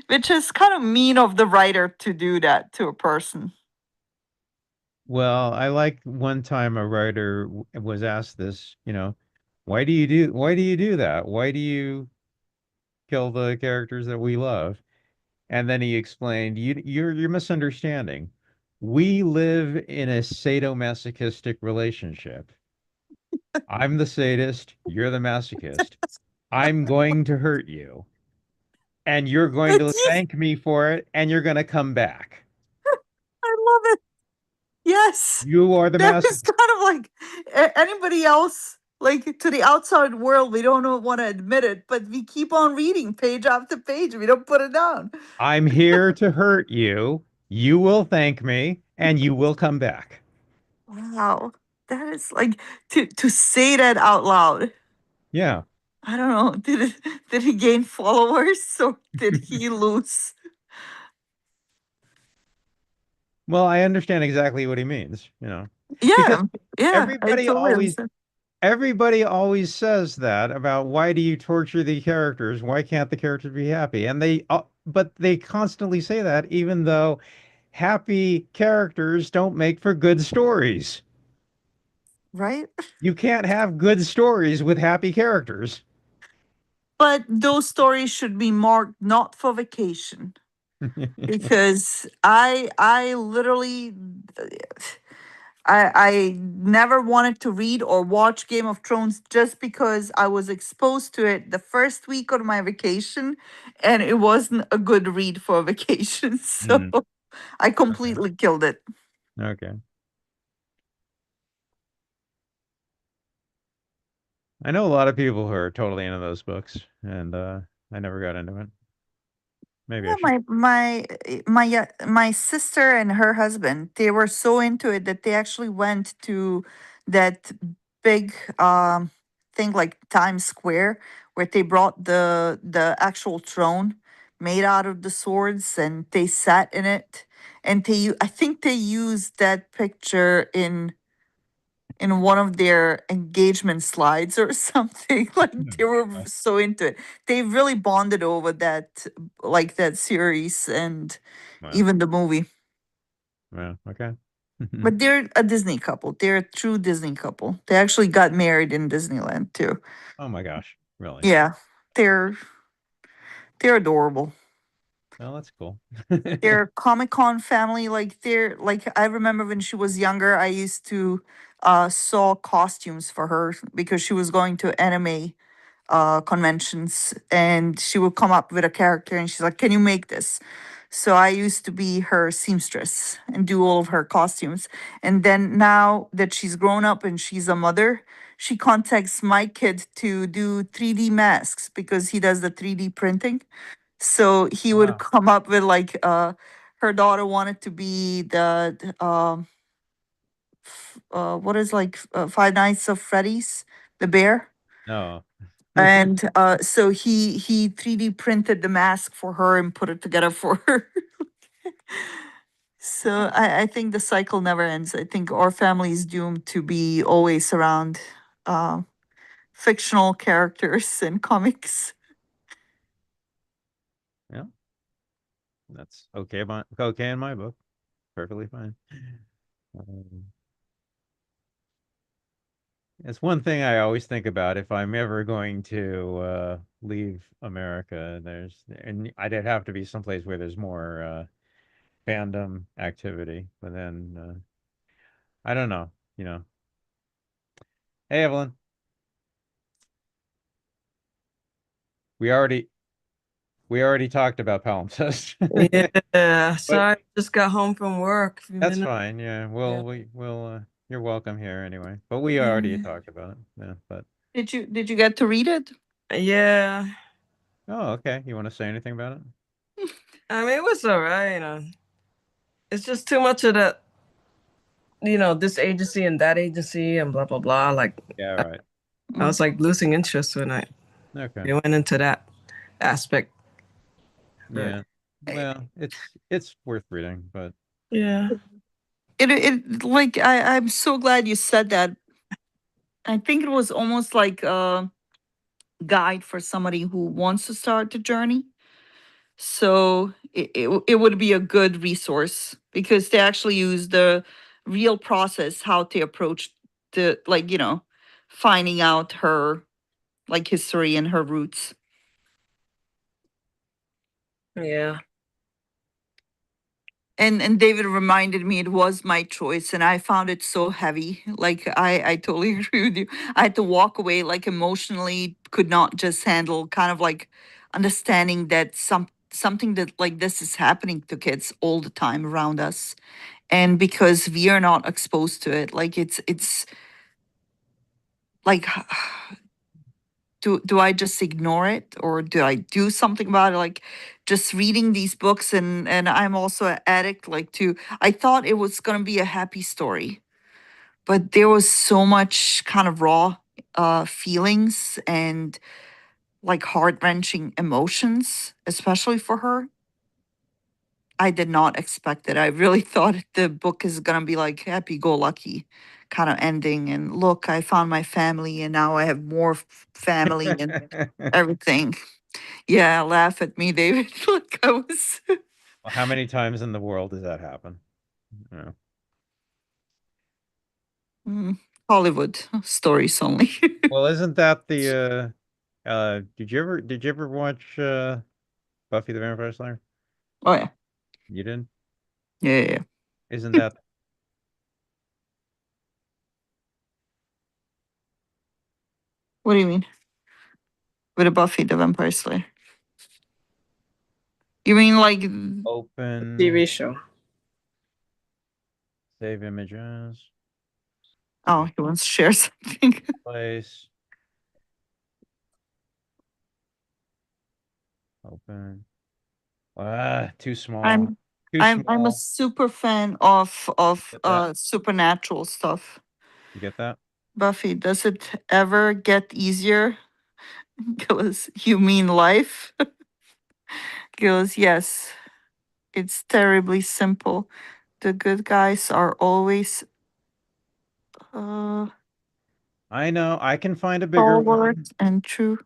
which is kind of mean of the writer to do that to a person. Well, I like one time a writer was asked this, why do you do that? Why do you kill the characters that we love? And then he explained, you're misunderstanding. We live in a sadomasochistic relationship. I'm the sadist, you're the masochist. I'm going to hurt you, and you're going But to thank me for it, and you're going to come back. I love it. Yes. You are the That is masochist. kind of like anybody else, like to the outside world, we don't want to admit it, but we keep on reading page after page. We don't put it down. I'm here to hurt you. You will thank me, and you will come back. Wow. That is like to say that out loud. Yeah. I don't know. Did he gain followers or did he lose? Well, I understand exactly what he means, because Yeah. Yeah, I everybody totally always understand. everybody always says that about why do you torture the characters? Why can't the characters be happy? And but they constantly say that even though happy characters don't make for good stories. Right? You can't have good stories with happy characters. But those stories should be marked not for vacation. Because I literally I never wanted to read or watch Game of Thrones just because I was exposed to it the first week of my vacation and it wasn't a good read for a vacation. So Hmm. I Okay. completely killed it. Okay. I know a lot of people who are totally into those books, and I never got into it. Maybe I Yeah, should. my sister and her husband, they were so into it that they actually went to that big thing like Times Square where they brought the actual throne made out of the swords and they sat in it and I think they used that picture in one of their engagement slides or something. Like Hmm. they were Oh, so into it. They really bonded over that, like that series and wow. even the movie. Wow. Okay. But they're a Disney couple. They're a true Disney couple. They actually got married in Disneyland too. Oh my gosh. Really? Yeah, they're they're adorable. Well, that's cool. They're a Comic Con family. Like they're like I remember when she was younger, I used to sew costumes for her because she was going to anime conventions and she would come up with a character and she's like, "Can you make this?" So I used to be her seamstress and do all of her costumes. And then now that she's grown up and she's a mother, she contacts my kid to do 3D masks because he does the 3D printing. So he would Wow. come up with like her daughter wanted to be what is like Five Nights of Freddy's, the bear. No. And so he 3D printed the mask for her and put it together for her. So I think the cycle never ends. I think our family is doomed to be always around uh, fictional characters and comics. Yeah, that's okay. Okay in my book. Perfectly fine. it's one thing I always think about if I'm ever going to leave America. And I'd have to be someplace where there's more fandom activity. But then I don't know, you know. Hey, Evelyn, we already we already talked about Palimpsest. Yeah, But sorry, just got home from work a few that's minutes. fine. Yeah, Yeah. we'll you're welcome here anyway. But we already Yeah. talked about it. Yeah, but Did you get to read it? Yeah. oh, okay. You want to say anything about it? I mean, it was all right. It's just too much of that, this agency and that agency and blah, blah, blah. Like, Yeah, right. I Mm. was like losing interest when Okay. it went into that aspect. But Yeah. Well, it's worth reading, but yeah. It like I'm so glad you said that. I think it was almost like a guide for somebody who wants to start the journey. So it would be a good resource because they actually use the real process how to approach the, like, finding out her, like, history and her roots. Yeah. And David reminded me it was my choice, and I found it so heavy. Like, I totally agree with you. I had to walk away, like, emotionally, could not just handle kind of like understanding that something that like this is happening to kids all the time around us, and because we are not exposed to it, like it's like, do I just ignore it, or do I do something about it? Like, just reading these books, and I'm also an addict, like, to, I thought it was going to be a happy story, but there was so much kind of raw feelings and like heart-wrenching emotions, especially for her. I did not expect it. I really thought the book is going to be like happy-go-lucky kind of ending, and look, I found my family and now I have more family and everything. Yeah, laugh at me, David. Like, I was. well, how many times in the world does that happen? Yeah. Mm, Hollywood stories only. Well, isn't that the did you ever watch Buffy the Vampire Slayer? Oh yeah, You didn't? yeah, yeah, yeah. Isn't that What do you mean with a Buffy the Vampire Slayer? You mean like, open TV show. save images, oh, he wants to share something. place, open. Ah, too small. I'm Too I'm a small. super fan of Get that? supernatural stuff. You get that? Buffy, does it ever get easier? Goes, you mean life? Goes, yes. It's terribly simple. The good guys are always uh I know. I can find a bigger forward one and true.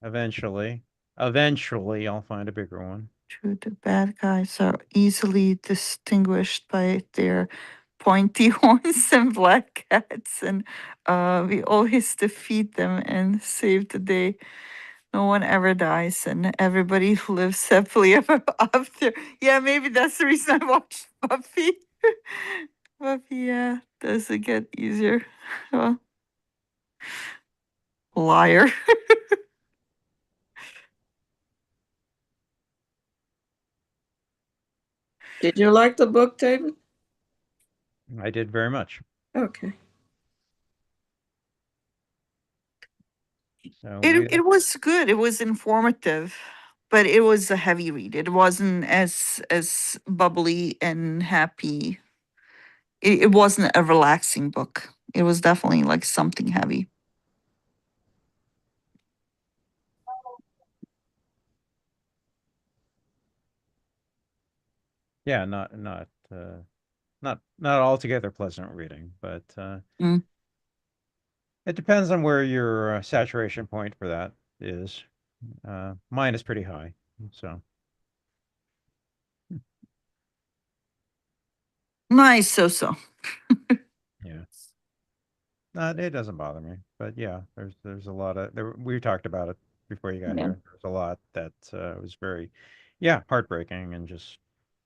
eventually. Eventually, I'll find a bigger one. True, the bad guys are easily distinguished by their pointy horns and black cats, and we always defeat them and save the day. No one ever dies, and everybody lives happily ever after. Yeah, maybe that's the reason I watched Buffy. Buffy, yeah, does it get easier? Well, liar. Did you like the book, David? I did very much. Okay. So It we it was good. It was informative, but it was a heavy read. It wasn't as bubbly and happy. It wasn't a relaxing book. It was definitely like something heavy. yeah, not altogether pleasant reading, but Mm. it depends on where your saturation point for that is. Mine is pretty high, so Nice, so. yeah. It doesn't bother me, but yeah, there's a lot of we talked about it before you got Yeah. here. There's a lot that was very, yeah, heartbreaking and just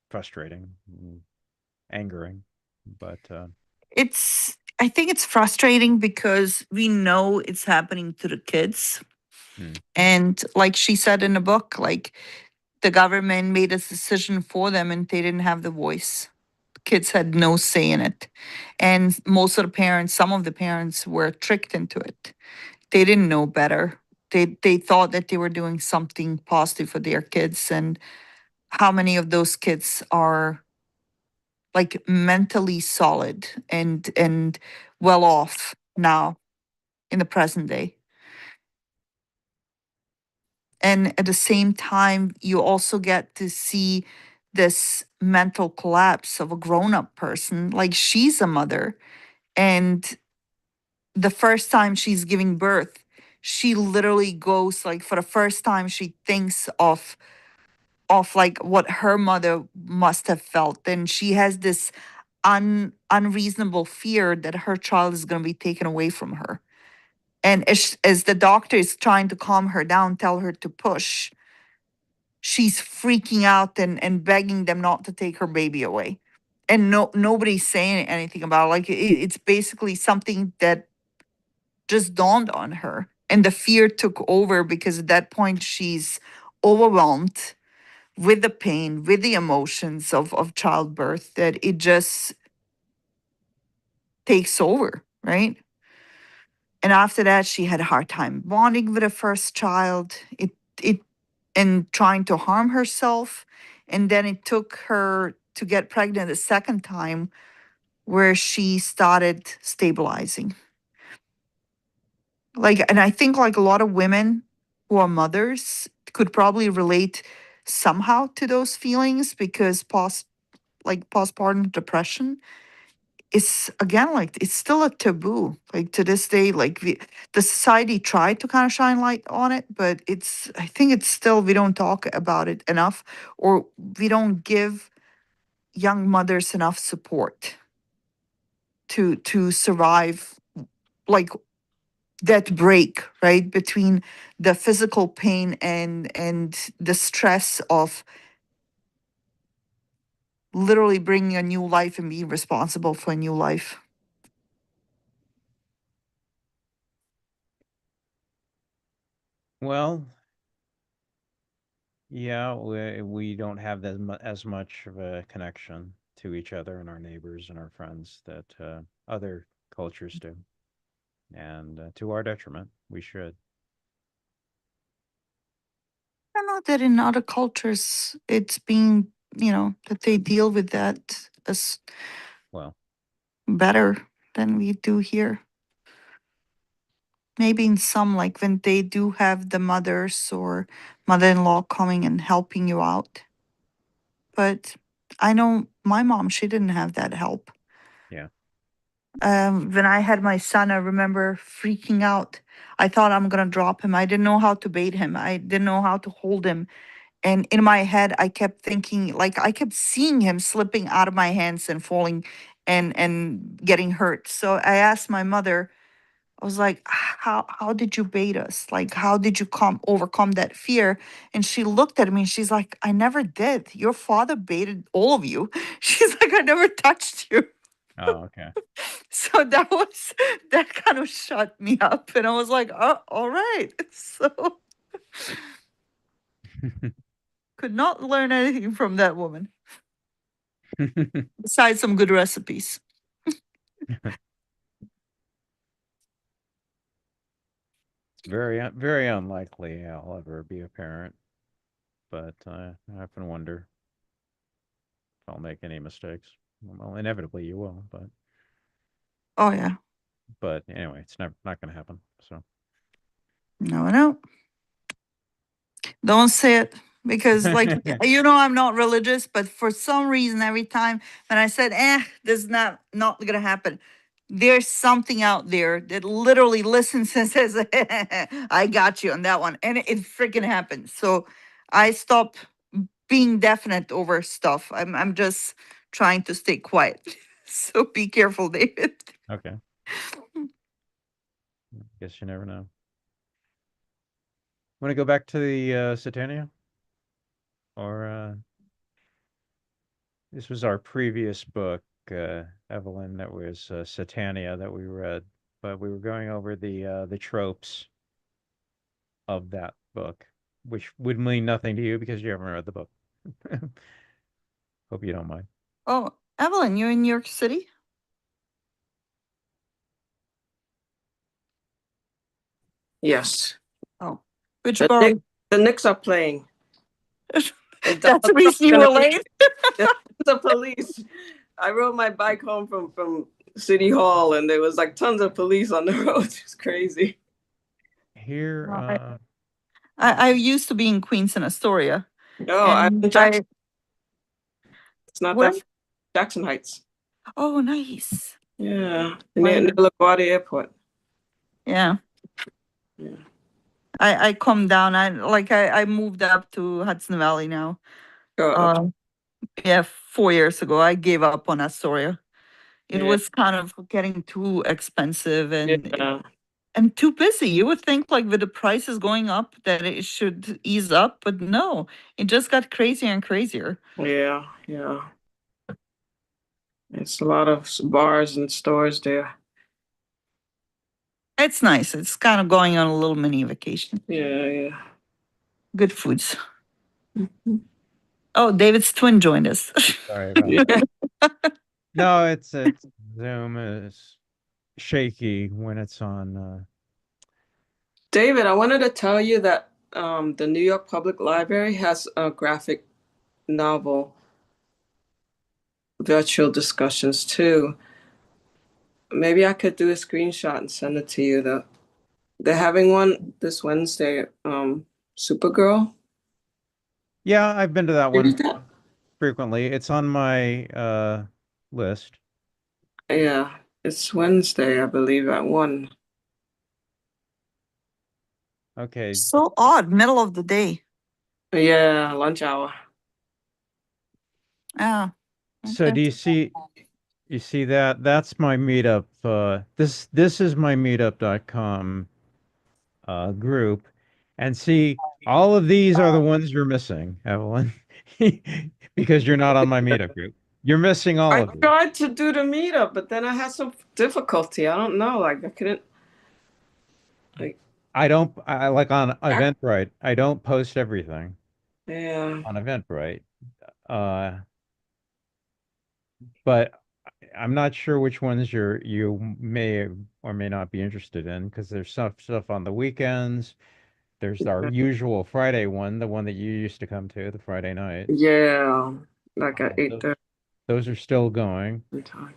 frustrating, and angering. But I think it's frustrating because we know it's happening to the kids. hmm, And like she said in the book, like the government made a decision for them and they didn't have the voice. Kids had no say in it. And most of the parents, some of the parents were tricked into it. They didn't know better. They thought that they were doing something positive for their kids. And how many of those kids are like mentally solid and well off now in the present day? And at the same time, you also get to see this mental collapse of a grown-up person. Like she's a mother, and the first time she's giving birth, she literally goes like, for the first time she thinks of like what her mother must have felt, and she has this unreasonable fear that her child is going to be taken away from her. And as the doctor is trying to calm her down, tell her to push, she's freaking out and begging them not to take her baby away. And nobody's saying anything about it. Like it's basically something that just dawned on her. And the fear took over because at that point she's overwhelmed with the pain, with the emotions of childbirth, that it just takes over, right? And after that, she had a hard time bonding with the first child. It and trying to harm herself. And then it took her to get pregnant a second time where she started stabilizing. Like, and I think like a lot of women who are mothers could probably relate somehow to those feelings because postpartum depression is again like it's still a taboo. Like to this day, like the society tried to kind of shine light on it, but it's I think it's still we don't talk about it enough, or we don't give young mothers enough support to survive like that break, right, between the physical pain and the stress of literally bringing a new life and being responsible for a new life. well, yeah, we don't have as much of a connection to each other and our neighbors and our friends that other cultures do, and to our detriment, we should. I don't know that in other cultures it's being, that they deal with that as Well, better than we do here. Maybe in some, like when they do have the mothers or mother-in-law coming and helping you out. But I know my mom, she didn't have that help. yeah, When I had my son, I remember freaking out. I thought I'm gonna drop him. I didn't know how to bait him. I didn't know how to hold him. And in my head, I kept thinking, like I kept seeing him slipping out of my hands and falling and getting hurt. So I asked my mother, I was like, how did you bait us? Like, how did you overcome that fear? And she looked at me and she's like, I never did. Your father baited all of you. She's like, I never touched you. oh, okay. So that kind of shut me up. And I was like, oh, all right. So could not learn anything from that woman besides some good recipes. It's very unlikely I'll ever be a parent, but I often wonder if I'll make any mistakes. Well, inevitably you will, Oh yeah. but anyway, it's never not going to happen. So, No, no. Don't say it because like I'm not religious, but for some reason every time when I said, this is not gonna happen, there's something out there that literally listens and says, I got you on that one. And it freaking happens. So I stop being definite over stuff. I'm just trying to stay quiet. So be careful, David. okay. Guess you never know. Want to go back to the Satania? Or this was our previous book, Evelyn, that was Satania that we read, but we were going over the tropes of that book, which would mean nothing to you because you haven't read the book. Hope you don't mind. Oh, Evelyn, you're in New York City? Yes. Oh, which The, bar? Knick, the Knicks are playing. And That's the Donald Trump's reason you were gonna be late. the police. I rode my bike home from City Hall, and there was like tons of police on the road. It's crazy. Here, Right. I used to be in Queens and Astoria. No, I'm in And Jackson. It's not where? that Jackson Heights. Oh, nice. Yeah, Right. near LaGuardia Airport. Yeah. Yeah. I come down. I moved up to Hudson Valley now. Oh, okay. Yeah, 4 years ago. I gave up on Astoria. It Yeah. was kind of getting too expensive Yeah. and too busy. You would think like with the prices going up that it should ease up, but no, it just got crazier and crazier. Yeah. Yeah. It's a lot of bars and stores there. It's nice. It's kind of going on a little mini vacation. Yeah. Yeah. Good foods. Oh, David's twin joined us. sorry about Yeah. that. No, it's Zoom is shaky when it's on. David, I wanted to tell you that the New York Public Library has a graphic novel virtual discussions too. Maybe I could do a screenshot and send it to you. They're having one this Wednesday. Supergirl. Yeah, I've been to that Maybe one that. frequently. It's on my list. Yeah, it's Wednesday, I believe, at 1. Okay. So odd, middle of the day. Yeah, lunch hour. Ah, So okay. do you see that? That's my meetup. This is my meetup.com group. And see, all of these are the ones you're missing, Evelyn. Because you're not on my meetup group. You're missing all I of these. tried to do the meetup, but then I had some difficulty. I don't know. Like I couldn't. Like I like on Eventbrite, I don't post everything yeah. on Eventbrite. Uh, but I'm not sure which ones you may or may not be interested in because there's some stuff on the weekends. There's our usual Friday one, the one that you used to come to, the Friday night. Yeah, like at Those 8:30 those are still going. time.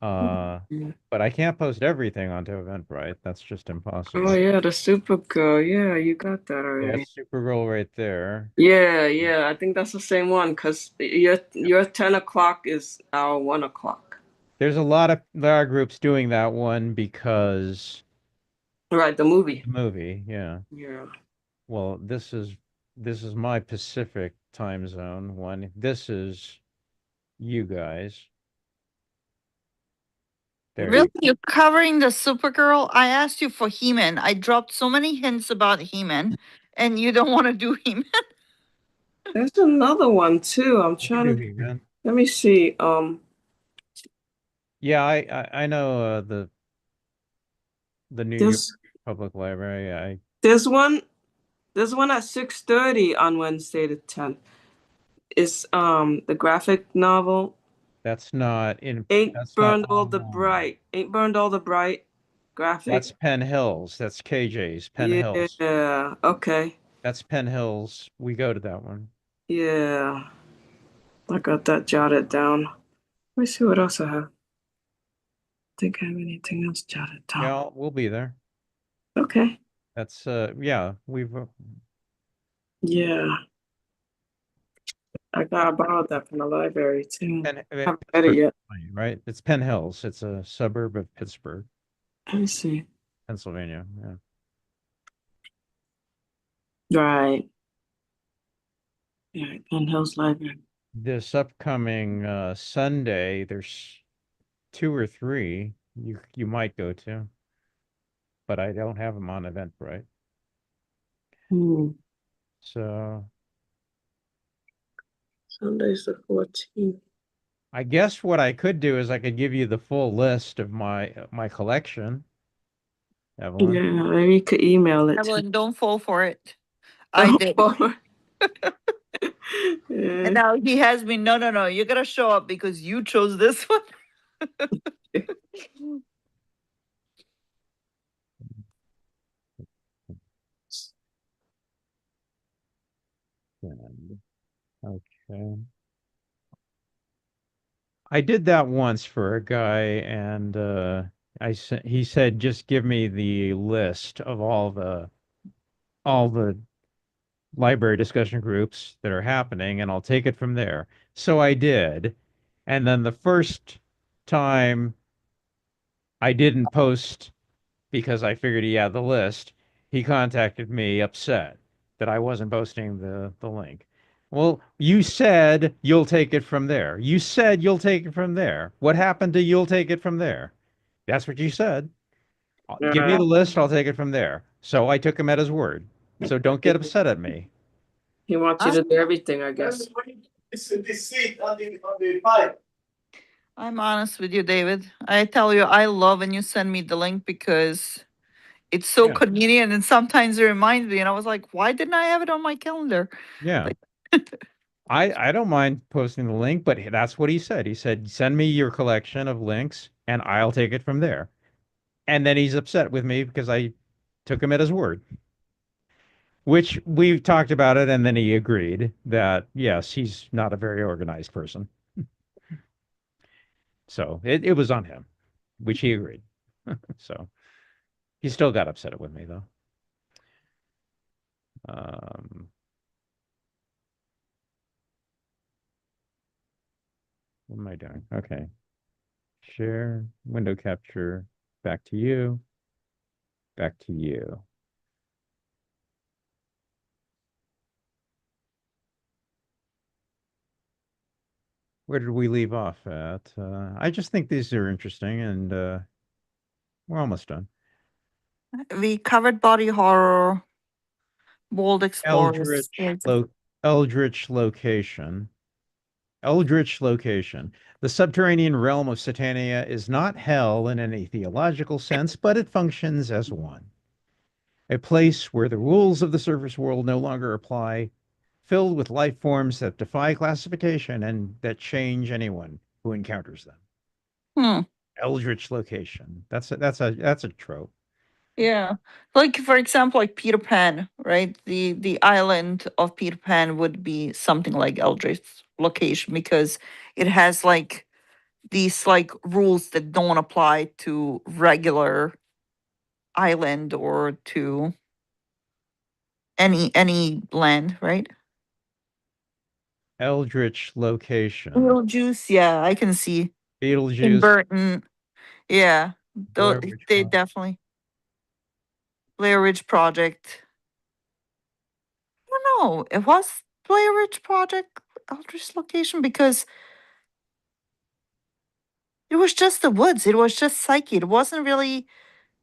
Uh, Yeah. but I can't post everything onto Eventbrite. That's just impossible. Oh yeah, the Supergirl. Yeah, you got that Yeah, already. it's Supergirl right there. Yeah, yeah. I think that's the same one because your 10 o'clock is our 1 o'clock. There's a lot of groups doing that one because Right, the movie. the movie, yeah. Yeah. Well, this is my Pacific time zone one. This is you guys. There you Really? You're covering the Supergirl? I asked you for He-Man. I dropped so many hints about He-Man, and you don't want to do He-Man. There's another one too. I'm You can trying do to He-Man. let me see. Yeah, I know the New York There's Public Library. there's one there's one at 6:30 on Wednesday the 10th. It's the graphic novel That's not in Ain't that's not Burned All the online. Bright. Ain't Burned All the Bright graphic. That's Penn Hills. That's KJ's Penn Hills. Yeah, okay. That's Penn Hills. We go to that one. Yeah. I got that jotted down. Let me see what else I have. Think I have anything else jotted down. Yeah, we'll be there. Okay. That's yeah, we've Yeah. I borrowed that from the library too. Penn, I haven't read it yet. right? It's Penn Hills. It's a suburb of Pittsburgh, Let me see. Pennsylvania. Yeah. Right. Yeah, Penn Hills Library. This upcoming Sunday, there's two or three you might go to. but I don't have them on Eventbrite. Hmm. So Sunday's the 14th. I guess what I could do is I could give you the full list of my collection, Evelyn. Yeah, and you could email it to Evelyn, don't fall for it. I me. did. And Yeah. now he has me. No, no, no. You gotta show up because you chose this one. And- Okay. I did that once for a guy, and he said just give me the list of all the library discussion groups that are happening, and I'll take it from there. So I did, and then the first time I didn't post because I figured he had the list. He contacted me upset that I wasn't posting the link. Well, you said you'll take it from there. You said you'll take it from there. What happened to you'll take it from there? That's what you said. Give me Yeah. the list, I'll take it from there. So I took him at his word. So don't get upset at me. He wants you to do everything, I guess. This seat on the pipe. I'm honest with you, David. I tell you, I love when you send me the link because it's so Yeah. convenient and sometimes it reminds me. And I was like, why didn't I have it on my calendar? Yeah. Like, I don't mind posting the link, but that's what he said. He said, send me your collection of links and I'll take it from there. And then he's upset with me because I took him at his word, which we've talked about it. And then he agreed that, yes, he's not a very organized person. So it was on him, which he agreed. So he still got upset with me, though. Um, what am I doing? Okay. Share, window capture, back to you, back to you. Where did we leave off at? I just think these are interesting, and we're almost done. we covered body horror, bold explorers. Eldritch, Eldritch location. Eldritch location. The subterranean realm of Satania is not hell in any theological sense, but it functions as one. A place where the rules of the surface world no longer apply, filled with life forms that defy classification and that change anyone who encounters them. Hmm. Eldritch location. That's a trope. Yeah. Like for example, like Peter Pan, right? The island of Peter Pan would be something like Eldritch location because it has like these like rules that don't apply to regular island or to any land, right? Eldritch location. Beetlejuice, yeah, I can see. Tim Beetlejuice, Burton, yeah. Blair Witch They Project. definitely Blair Ridge Project. I don't know. It was Blair Ridge Project Eldritch location because it was just the woods. It was just psyche. It wasn't really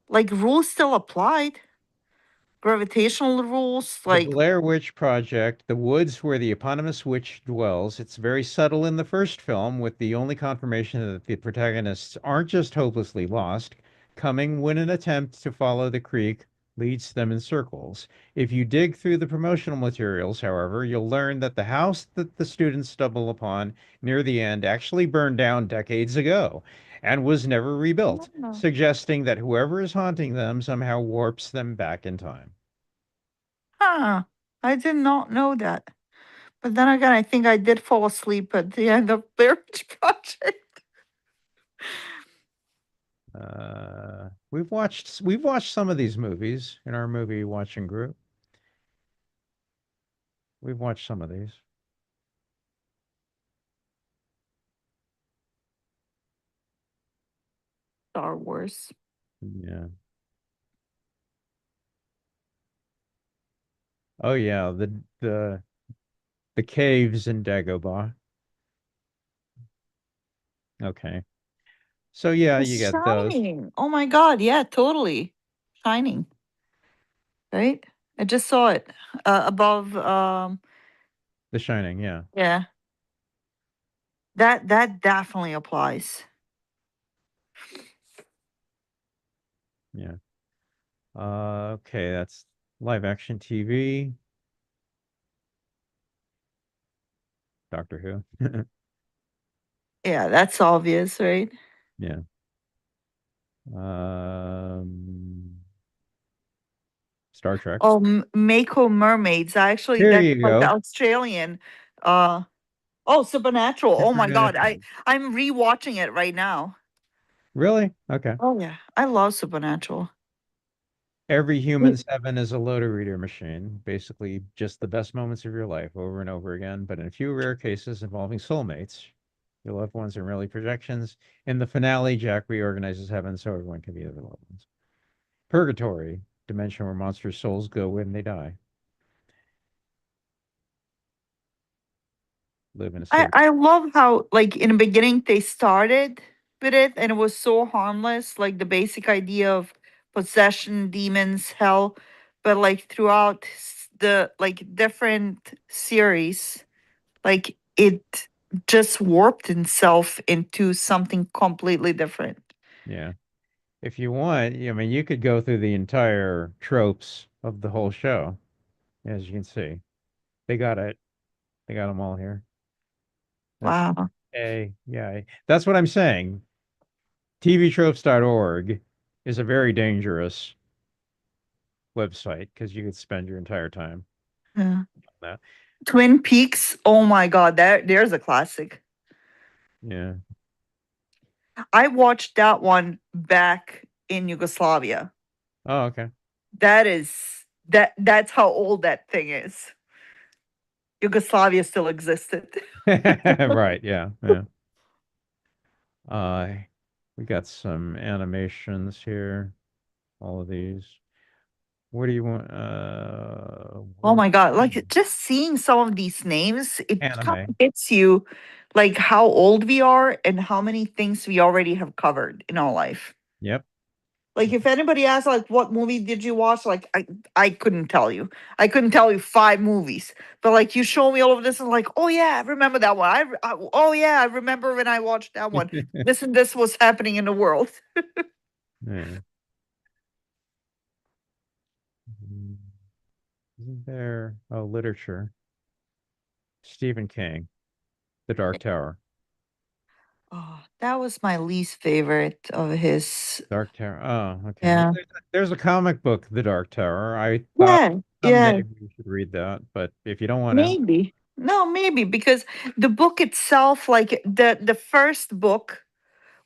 like rules still applied. Gravitational rules, The like Blair Witch Project, the woods where the eponymous witch dwells. It's very subtle in the first film, with the only confirmation that the protagonists aren't just hopelessly lost, coming when an attempt to follow the creek leads them in circles. If you dig through the promotional materials, however, you'll learn that the house that the students stumble upon near the end actually burned down decades ago and was never rebuilt, oh, suggesting that whoever is haunting them somehow warps them back in time. huh. I did not know that. But then again, I think I did fall asleep at the end of Blair Witch Project. We've watched some of these movies in our movie watching group. We've watched some of these. Star Wars. Yeah. Oh yeah, the caves in Dagobah. Okay. So yeah, The you get those. Shining. Oh my god, yeah, totally. Shining, right? I just saw it above. The Shining, yeah. Yeah, that definitely applies. Yeah. Okay, that's live action TV. Doctor Who. Yeah, that's obvious, right? Yeah. Star Trek. Oh, Mako Mermaids. Actually, Here that's you like the go. Australian. Uh, oh, Supernatural. Oh my God, Supernatural. I'm rewatching it right now. Really? Okay. Oh yeah, I love Supernatural. Every Mm. human seven is a loader reader machine. Basically, just the best moments of your life over and over again, but in a few rare cases involving soulmates. Your loved ones are merely projections. In the finale, Jack reorganizes heaven so everyone can be their loved ones. Purgatory, dimension where monsters' souls go when they die. Live in a state. I love how like in the beginning they started with it and it was so harmless, like the basic idea of possession, demons, hell, but like throughout the like different series, like it just warped itself into something completely different. Yeah. If you want, I mean, you could go through the entire tropes of the whole show, as you can see. They got it. They got them all here. That's Wow. yeah. That's what I'm saying. TVtropes.org is a very dangerous website because you could spend your entire time Yeah. on that. Twin Peaks. Oh my God, there's a classic. Yeah. I watched that one back in Yugoslavia. Oh, okay. That is that's how old that thing is. Yugoslavia still existed. Right. Yeah. Yeah. Uh, we got some animations here. All of these. What do you want? Oh Where my God. Like just seeing some of these names, it kind anime? of hits you like how old we are and how many things we already have covered in our life. Yep. Like if anybody asks like what movie did you watch, like I couldn't tell you. I couldn't tell you 5 movies. But like you show me all of this and like, oh yeah, I remember that one. Oh yeah, I remember when I watched that one. This and this was happening in the world. Yeah. Isn't there literature? Stephen King, The Dark Tower. Oh, that was my least favorite of his. Dark Tower. Oh, okay. Well, Yeah. there's a comic book, The Dark Tower. I thought Yeah. someday Yeah. we should read that, but if you don't want to, Maybe. No, maybe because the book itself, like the first book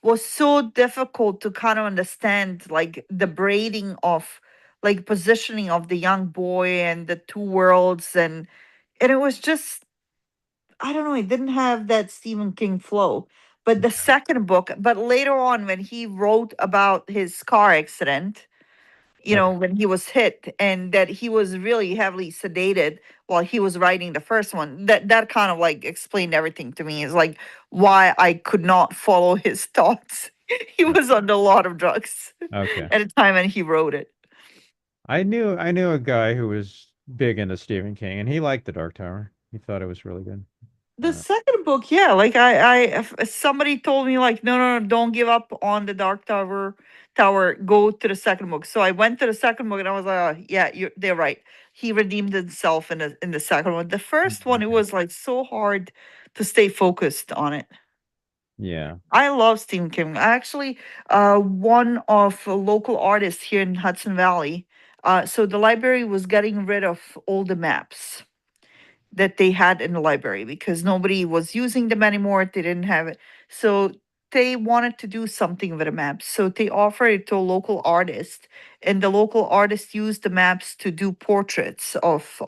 was so difficult to kind of understand, like the braiding of like positioning of the young boy and the two worlds and it was just I don't know, it didn't have that Stephen King flow. But the second book, but later on when he wrote about his car accident, okay. when he was hit and that he was really heavily sedated while he was writing the first one, that kind of like explained everything to me. Is like why I could not follow his thoughts. He was under a lot of drugs Okay. at the time when he wrote it. I knew a guy who was big into Stephen King, and he liked The Dark Tower. He thought it was really good. The second book, yeah, like if somebody told me like, no, no, no, don't give up on the Dark Tower, go to the second book. So I went to the second book and I was like, oh, yeah, they're right. He redeemed himself in the second one. The first one, it Okay. was like so hard to stay focused on it. Yeah. I love Stephen King. Actually, one of a local artists here in Hudson Valley. So the library was getting rid of all the maps that they had in the library because nobody was using them anymore. They didn't have it. So they wanted to do something with the maps. So they offered it to a local artist, and the local artist used the maps to do portraits of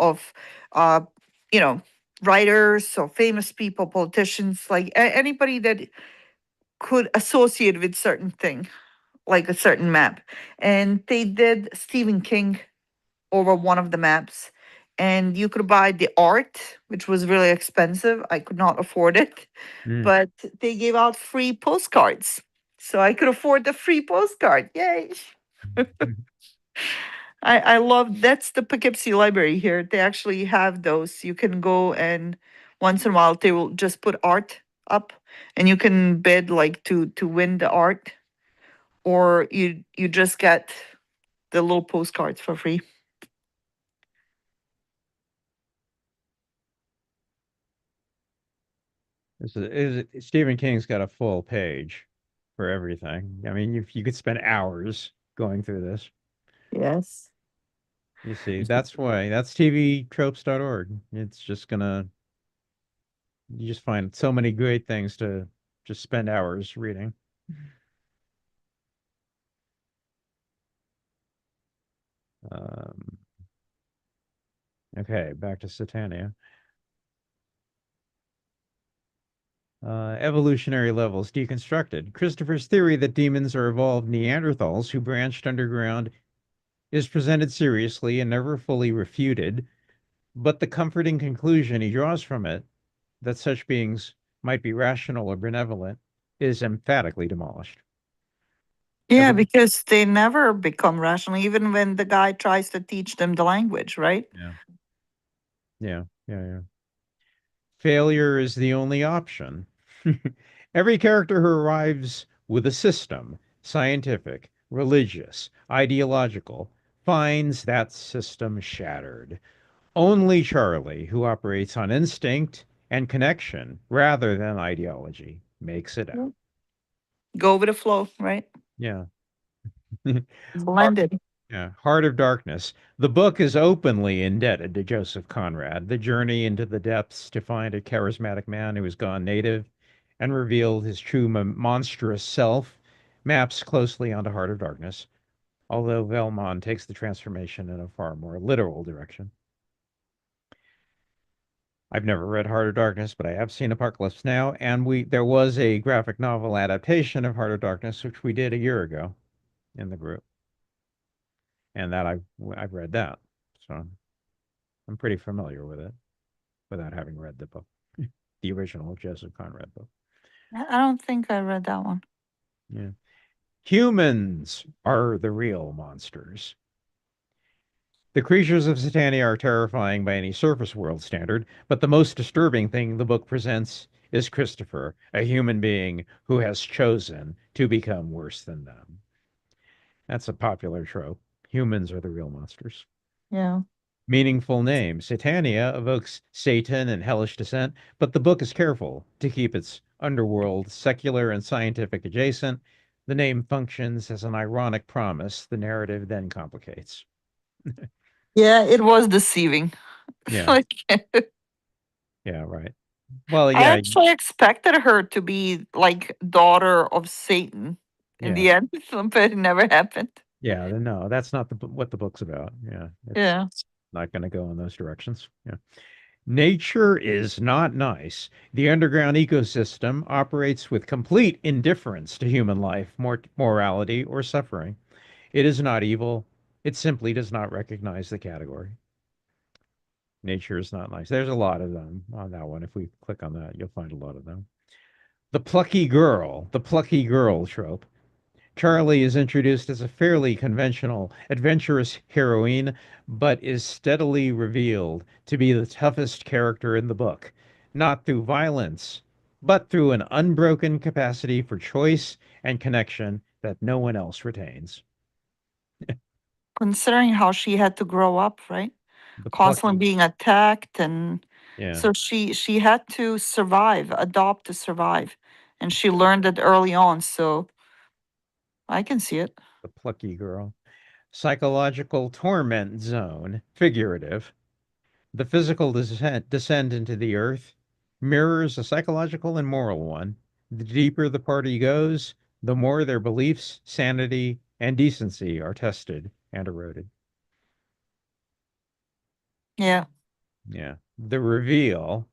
uh, you know, writers or famous people, politicians, like anybody that could associate with certain thing, like a certain map. And they did Stephen King over one of the maps. And you could buy the art, which was really expensive. I could not afford it, Mm. but they gave out free postcards. So I could afford the free postcard. Yay. I love that's the Poughkeepsie Library here. They actually have those. You can go and once in a while they will just put art up and you can bid like to win the art or you just get the little postcards for free. Stephen King's got a full page for everything. I mean, you could spend hours going through this. Yes. You see, that's why that's tvtropes.org. It's just gonna you just find so many great things to just spend hours reading. Um, okay, back to Satania. Evolutionary levels deconstructed. Christopher's theory that demons are evolved Neanderthals who branched underground is presented seriously and never fully refuted, but the comforting conclusion he draws from it, that such beings might be rational or benevolent, is emphatically demolished. Yeah, Evol- because they never become rational, even when the guy tries to teach them the language, right? yeah, yeah. Failure is the only option. Every character who arrives with a system, scientific, religious, ideological, finds that system shattered. Only Charlie, who operates on instinct and connection rather than ideology, makes it out. Mm. Go with the flow, right? Yeah. Blended. Yeah, Heart of Darkness. The book is openly indebted to Joseph Conrad. The journey into the depths to find a charismatic man who has gone native and revealed his true monstrous self maps closely onto Heart of Darkness, although Velmond takes the transformation in a far more literal direction. I've never read Heart of Darkness, but I have seen Apocalypse Now, and there was a graphic novel adaptation of Heart of Darkness, which we did a year ago in the group, and I've read that, so I'm pretty familiar with it without having read the book, the original Joseph Conrad book. I don't think I read that one. Yeah, humans are the real monsters. The creatures of Satania are terrifying by any surface world standard, but the most disturbing thing the book presents is Christopher, a human being who has chosen to become worse than them. That's a popular trope. Humans are the real monsters. Yeah. Meaningful name. Satania evokes Satan and hellish descent, but the book is careful to keep its underworld secular and scientific adjacent. The name functions as an ironic promise the narrative then complicates. Yeah, it was deceiving. Yeah, Like yeah, right. Well, I yeah, actually expected her to be like daughter of Satan in yeah, the end, but it never happened. yeah. No, that's not what the book's about. Yeah, it's Yeah. not going to go in those directions. Yeah. Nature is not nice. The underground ecosystem operates with complete indifference to human life, morality, or suffering. It is not evil. It simply does not recognize the category. Nature is not nice. There's a lot of them on that one. If we click on that, you'll find a lot of them. The plucky girl trope. Charlie is introduced as a fairly conventional, adventurous heroine, but is steadily revealed to be the toughest character in the book, not through violence, but through an unbroken capacity for choice and connection that no one else retains. Considering how she had to grow up, right? The Constantly plucky, being attacked and yeah, so she had to survive, adopt to survive. And she learned it early on, so I can see it. the plucky girl. Psychological torment zone, figurative. The physical descent into the earth mirrors a psychological and moral one. The deeper the party goes, the more their beliefs, sanity, and decency are tested and eroded. Yeah. Yeah. The reveal.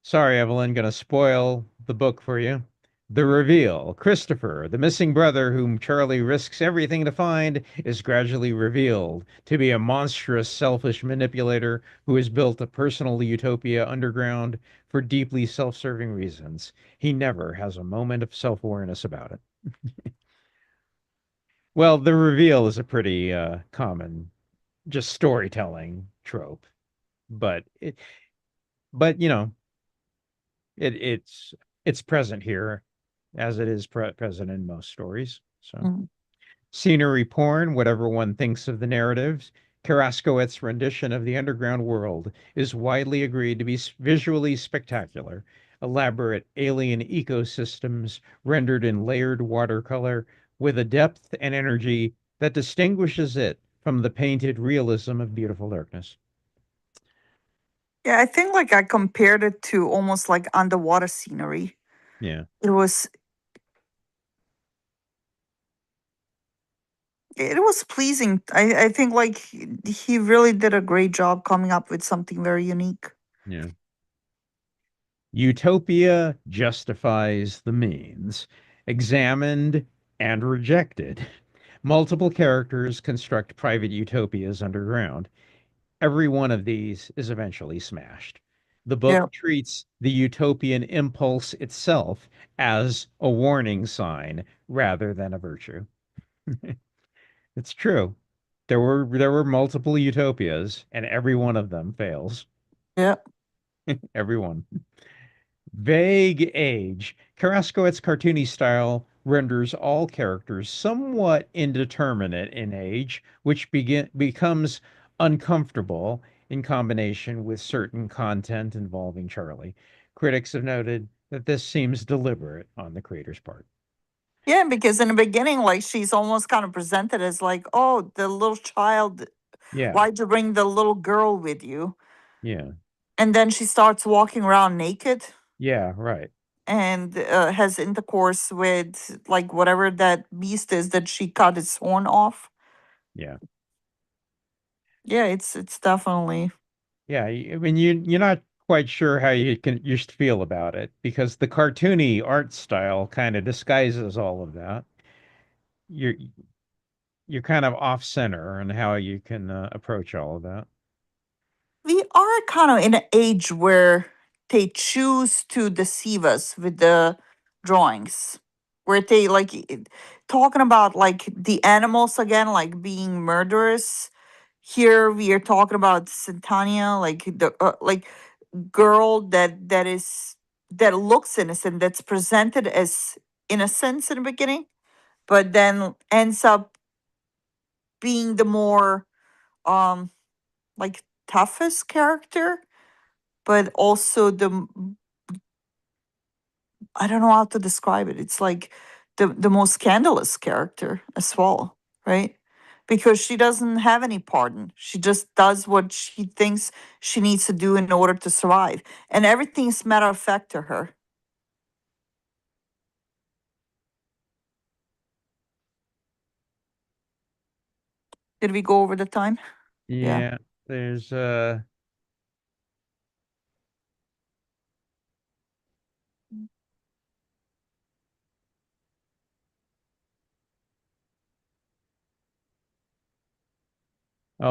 Sorry, Evelyn, gonna spoil the book for you. The reveal. Christopher, the missing brother whom Charlie risks everything to find, is gradually revealed to be a monstrous, selfish manipulator who has built a personal utopia underground for deeply self serving reasons. He never has a moment of self awareness about it. Well, the reveal is a pretty common just storytelling trope, but but it's present here as it is present in most stories. So Mm. scenery porn, whatever one thinks of the narratives, Carrascoet's rendition of the underground world is widely agreed to be visually spectacular. Elaborate alien ecosystems rendered in layered watercolor with a depth and energy that distinguishes it from the painted realism of beautiful darkness. Yeah, I think like I compared it to almost like underwater scenery. Yeah. It was it was pleasing. I think like he really did a great job coming up with something very unique. Yeah. Utopia justifies the means, examined and rejected. Multiple characters construct private utopias underground. Every one of these is eventually smashed. The Yeah. book treats the utopian impulse itself as a warning sign rather than a virtue. It's true. There were multiple utopias, and every one of them fails. Yeah. Every one. Vague age. Carrasco's cartoony style renders all characters somewhat indeterminate in age, which becomes uncomfortable in combination with certain content involving Charlie. Critics have noted that this seems deliberate on the creator's part. Yeah, because in the beginning, like she's almost kind of presented as like, oh, the little child, Yeah, why'd you bring the little girl with you? yeah, And then she starts walking around naked yeah, right. and has intercourse with like whatever that beast is that she cut its horn off. Yeah. Yeah, it's definitely. Yeah, I mean you're not quite sure how you should feel about it because the cartoony art style kind of disguises all of that. You're you're kind of off center on how you can approach all of that. We are kind of in an age where they choose to deceive us with the drawings, where they like talking about like the animals again, like being murderous. Here we are talking about Santania, like the like girl that looks innocent, that's presented as innocence in the beginning, but then ends up being the more um like toughest character, but also I don't know how to describe it. It's like the most scandalous character as well, right? Because she doesn't have any pardon. She just does what she thinks she needs to do in order to survive, and everything's matter of fact to her. Did we go over the time? Yeah. Yeah, there's oh,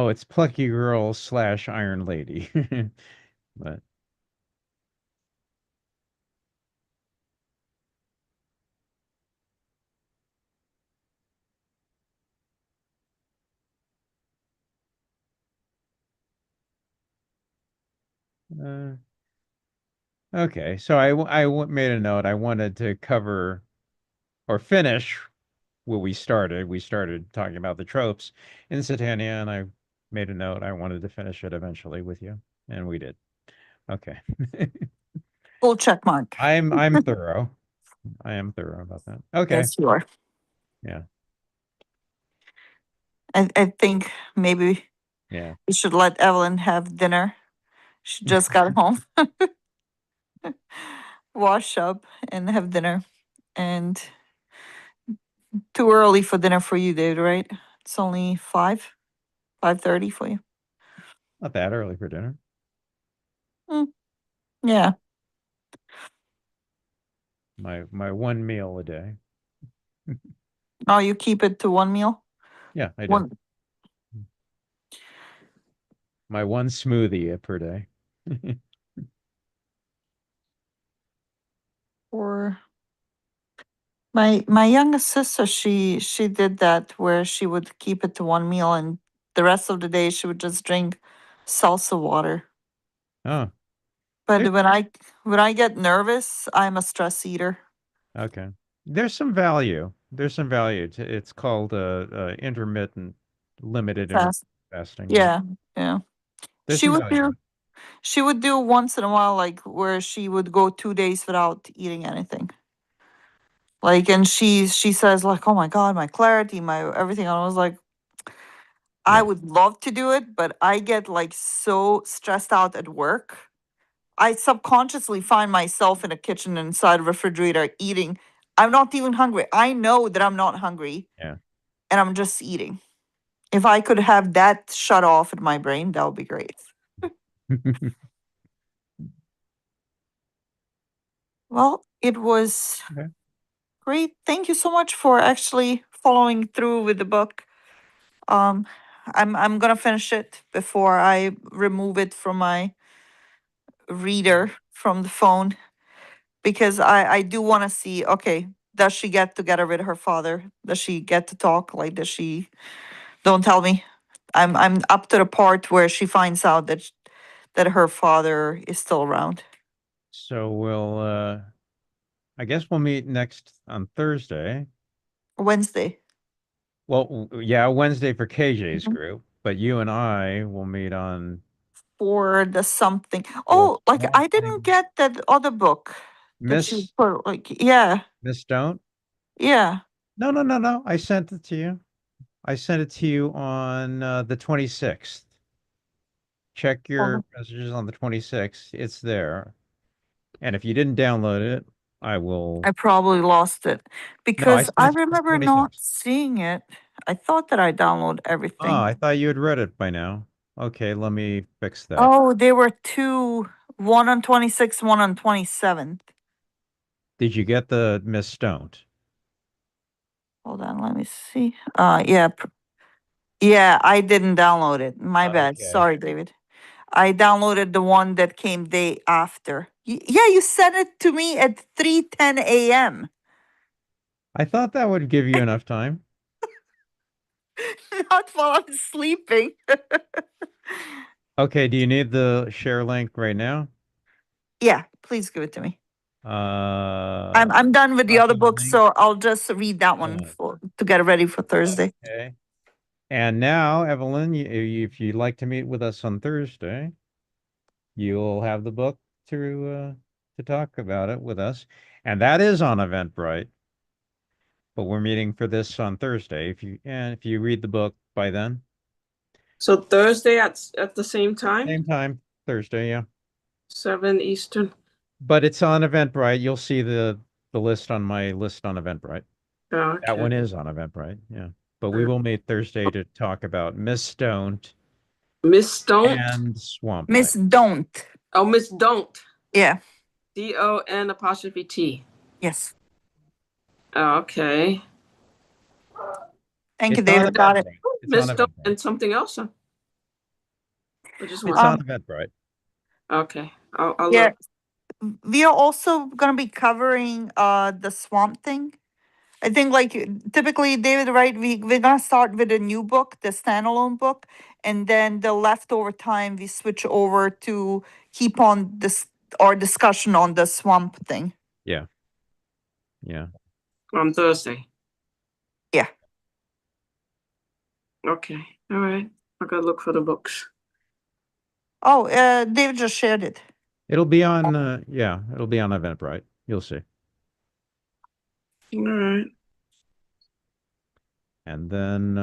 it's Plucky Girl slash Iron Lady. But uh, okay, so made a note. I wanted to cover or finish what we started. We started talking about the tropes in Satania, and I made a note. I wanted to finish it eventually with you, and we did. Okay. Full check mark. I'm thorough. I am thorough about that. Okay. Yes, you are. Yeah. I think maybe Yeah. we should let Evelyn have dinner. She just got home, wash up, and have dinner. And too early for dinner for you, David, right? It's only 5:30 for you. Not that early for dinner. Mm, yeah. My one meal a day. Oh, you keep it to one meal? Yeah, I do. One My one smoothie per day. or My youngest sister, she did that where she would keep it to one meal and the rest of the day she would just drink salsa water. Oh, But There- when I get nervous, I'm a stress eater. okay. There's some value. There's some value to it's called intermittent limited intermittent Fast. fasting. Yeah. Yeah, yeah. There's She some would value. do she would do once in a while, like where she would go 2 days without eating anything. Like, and she says like, "Oh my God, my clarity, my everything." I was like, I Yeah. would love to do it, but I get like so stressed out at work. I subconsciously find myself in a kitchen inside a refrigerator eating. I'm not even hungry. I know that I'm not hungry Yeah. and I'm just eating. If I could have that shut off in my brain, that would be great. Well, it was Okay. great. Thank you so much for actually following through with the book. Um, I'm gonna finish it before I remove it from my reader from the phone because I do want to see, okay, does she get together with her father? Does she get to talk? Like, does she? Don't tell me. I'm up to the part where she finds out that that her father is still around. So we'll I guess we'll meet next on Thursday. Wednesday. Well, yeah, Wednesday for KJ's Mhm. group, but you and I will meet on For the something. the Oh, like Swamp I didn't Thing. get that other book that you Miss put. Like, yeah, Miss Don't? yeah. No, no, no, no. I sent it to you. I sent it to you on the 26th. Check Hold your on. messages on the 26th. It's there. And if you didn't download it, I will. I probably lost it No, I because sent I it to you on the remember not 26th. seeing it. I thought that I downloaded Oh, everything. I thought you had read it by now. Okay, let me fix that. Oh, there were two, one on 26th, one on 27th. Did you get the Miss Don't? Hold on, let me see. Yeah, yeah, I didn't download it. My bad. Okay. Sorry, David. I downloaded the one that came day after. Yeah, you sent it to me at 3:10 a.m. I thought that would give you enough time. Not while I'm sleeping. Okay, do you need the share link right now? Yeah, please give it to me. Uh, I'm done with the other copy books, link. so I'll just read that one Done. for to get ready for Thursday. Okay. And now, Evelyn, if you'd like to meet with us on Thursday, you'll have the book to talk about it with us, and that is on Eventbrite. But we're meeting for this on Thursday. If you read the book by then, So Thursday at the same time, same time, Thursday, yeah. 7 Eastern. But it's on Eventbrite. You'll see the list on my list on Eventbrite. Oh, That one okay. is on Eventbrite, yeah. But we will meet Thursday to talk about Miss Stoned Miss Don't. and Swamp Miss Thing. Don't. Oh, Miss Don't. Yeah. DON''T. Yes. Oh, okay. Thank you, It's on David. Got it. Eventbrite. It's on Miss Don't Eventbrite. and something else. Or just It's one. on Eventbrite. Okay. I'll Yeah. look. We are also gonna be covering the Swamp Thing. I think like typically, David, right? We're gonna start with a new book, the standalone book, and then the leftover time we switch over to keep on this our discussion on the Swamp Thing. Yeah. Yeah. On Thursday. Yeah. Okay. All right. I gotta look for the books. Oh, David just shared it. It'll be on yeah, it'll be on Eventbrite. You'll see. All right. And then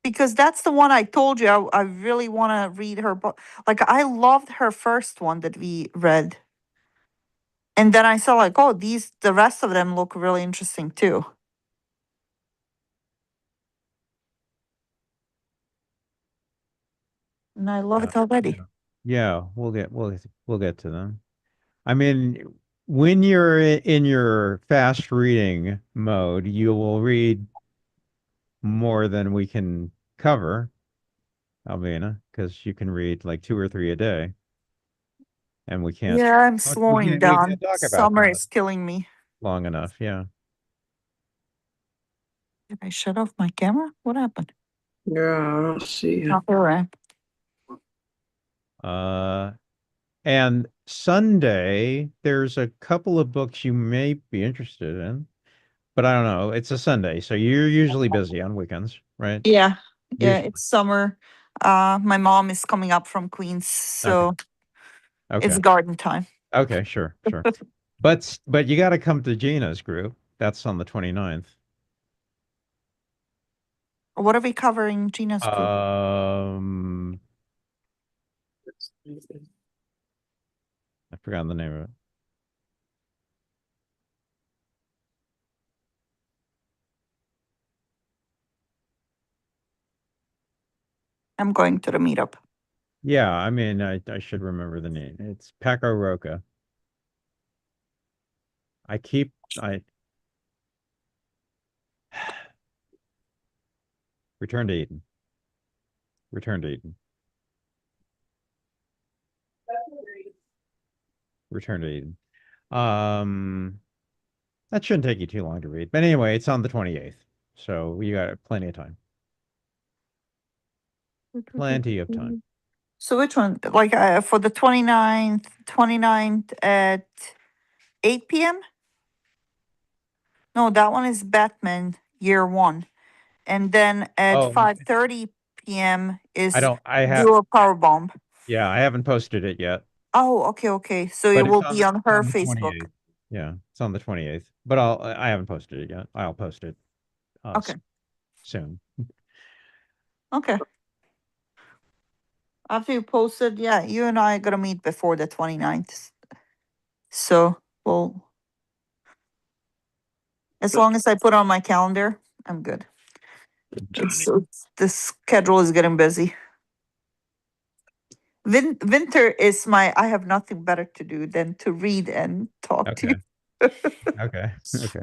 Because that's the one I told you I really want to read her book. Like I loved her first one that we read. And then I saw like, oh, the rest of them look really interesting too. And I love it already. yeah, we'll get to them. I mean, when you're in your fast reading mode, you will read more than we can cover, Alvina, because you can read like two or three a day, and we can't Yeah, I'm we slowing can't we down. can't talk about Summer them. is killing me. long enough. Yeah. Did I shut off my camera? What happened? Yeah, I don't see it. Not there, And Sunday, there's a couple of books you may be interested in, but I don't know. It's a Sunday, so you're usually busy on weekends, right? Yeah, yeah, Usually. it's summer. My mom is coming up from Queens, so Okay. it's garden time. Okay, sure, sure. But you got to come to Gina's group. That's on the 29th. What are we covering, Gina's group? I forgot the name of it. I'm going to the meetup. Yeah, I mean, I should remember the name. It's Paco Roca. I Return to Eden. Return to Eden. Return to Eden. That shouldn't take you too long to read. But anyway, it's on the 28th. So you got plenty of time. Plenty of time. So which one? Like for the 29th at 8 p.m.? No, that one is Batman Year One. And then at Oh, 5:30 p.m. is I have, Dual Power Bomb. yeah, I haven't posted it yet, Oh, okay, okay. So it but will be on it's her on the Facebook. 28th. Yeah, it's on the 28th, but I haven't posted it yet. I'll post it Okay, soon. okay. After you posted, yeah, you and I are gonna meet before the 29th. So well, as long as I put on my calendar, I'm good. The schedule is getting busy. Winter is I have nothing better to do than to read and talk to Okay. you. Okay. Okay.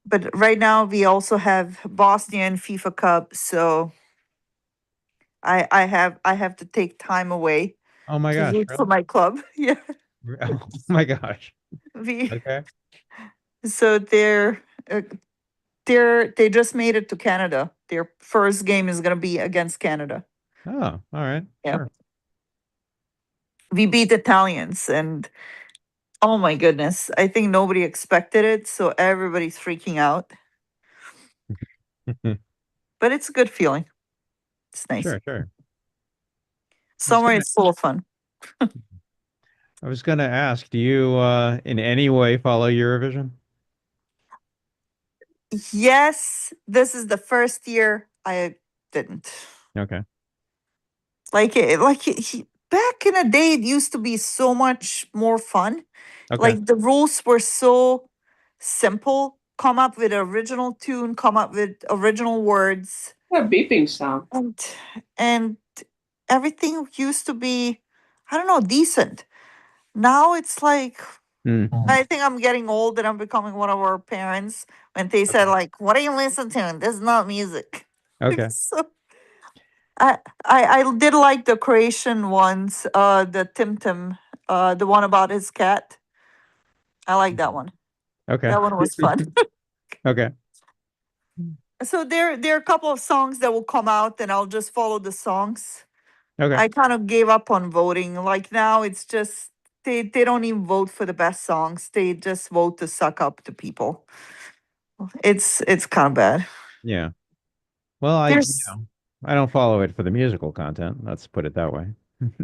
But right now we also have Bosnian FIFA Cup, so I have to take time away Oh my to gosh, root for really? my club. Yeah. Oh my gosh. We Okay. so uh, they just made it to Canada. Their first game is gonna be against Canada. Oh, all right. Yeah. Sure. We beat Italians and oh my goodness, I think nobody expected it, so everybody's freaking out. But it's a good feeling. It's nice. Sure, sure. Summer is full of fun. I was gonna ask, do you in any way follow Eurovision? Yes, this is the first year I didn't. Okay. Back in the day, it used to be so much more fun. Okay. Like the rules were so simple. Come up with original tune, come up with original words, A beeping sound. and everything used to be, I don't know, decent. Now it's like Hmm. I think I'm getting old and I'm becoming one of our parents when they said like, "What do you listen to? This is not music." Okay. So I did like the Croatian ones, the Tim Tim, the one about his cat. I like that one. Okay. That one was fun. Okay. So there are a couple of songs that will come out and I'll just follow the songs. Okay. I kind of gave up on voting. Like now it's just they don't even vote for the best songs. They just vote to suck up to people. It's kind of bad. Yeah. Well, There's I don't follow it for the musical content. Let's put it that way.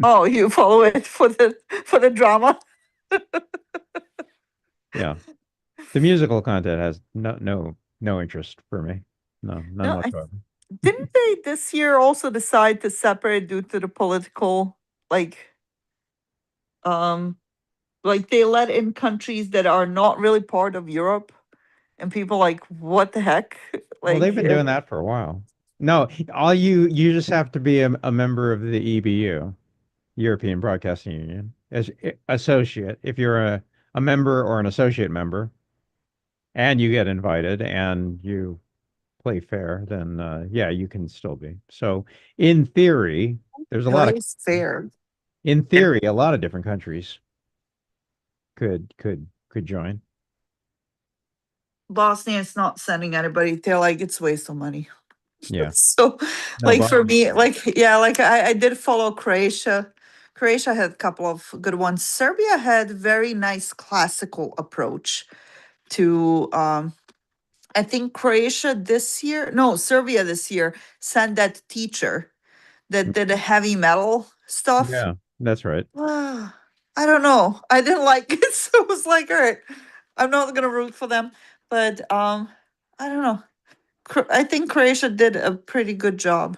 oh, you follow it for the drama. Yeah. The musical content has no interest for me. No, none No, whatsoever. didn't they this year also decide to separate due to the political um like they let in countries that are not really part of Europe and people like what the heck? Well, they've Like been doing that for a while. No, all you just have to be a member of the EBU, European Broadcasting Union, as associate. If you're a member or an associate member, and you get invited and you play fair, then yeah, you can still be. So in theory, there's a lot of fair. in theory, a lot of different countries could could join. Bosnia is not sending anybody. They're like, it's waste of money. Yeah. So, No, like for me, Bosnia. like yeah, like I did follow Croatia. Croatia had a couple of good ones. Serbia had very nice classical approach to I think Croatia this year, no, Serbia this year sent that teacher that did a heavy metal stuff. Yeah, that's right. I don't know. I didn't like it, so it was like, all right, I'm not gonna root for them. But I don't know. I think Croatia did a pretty good job.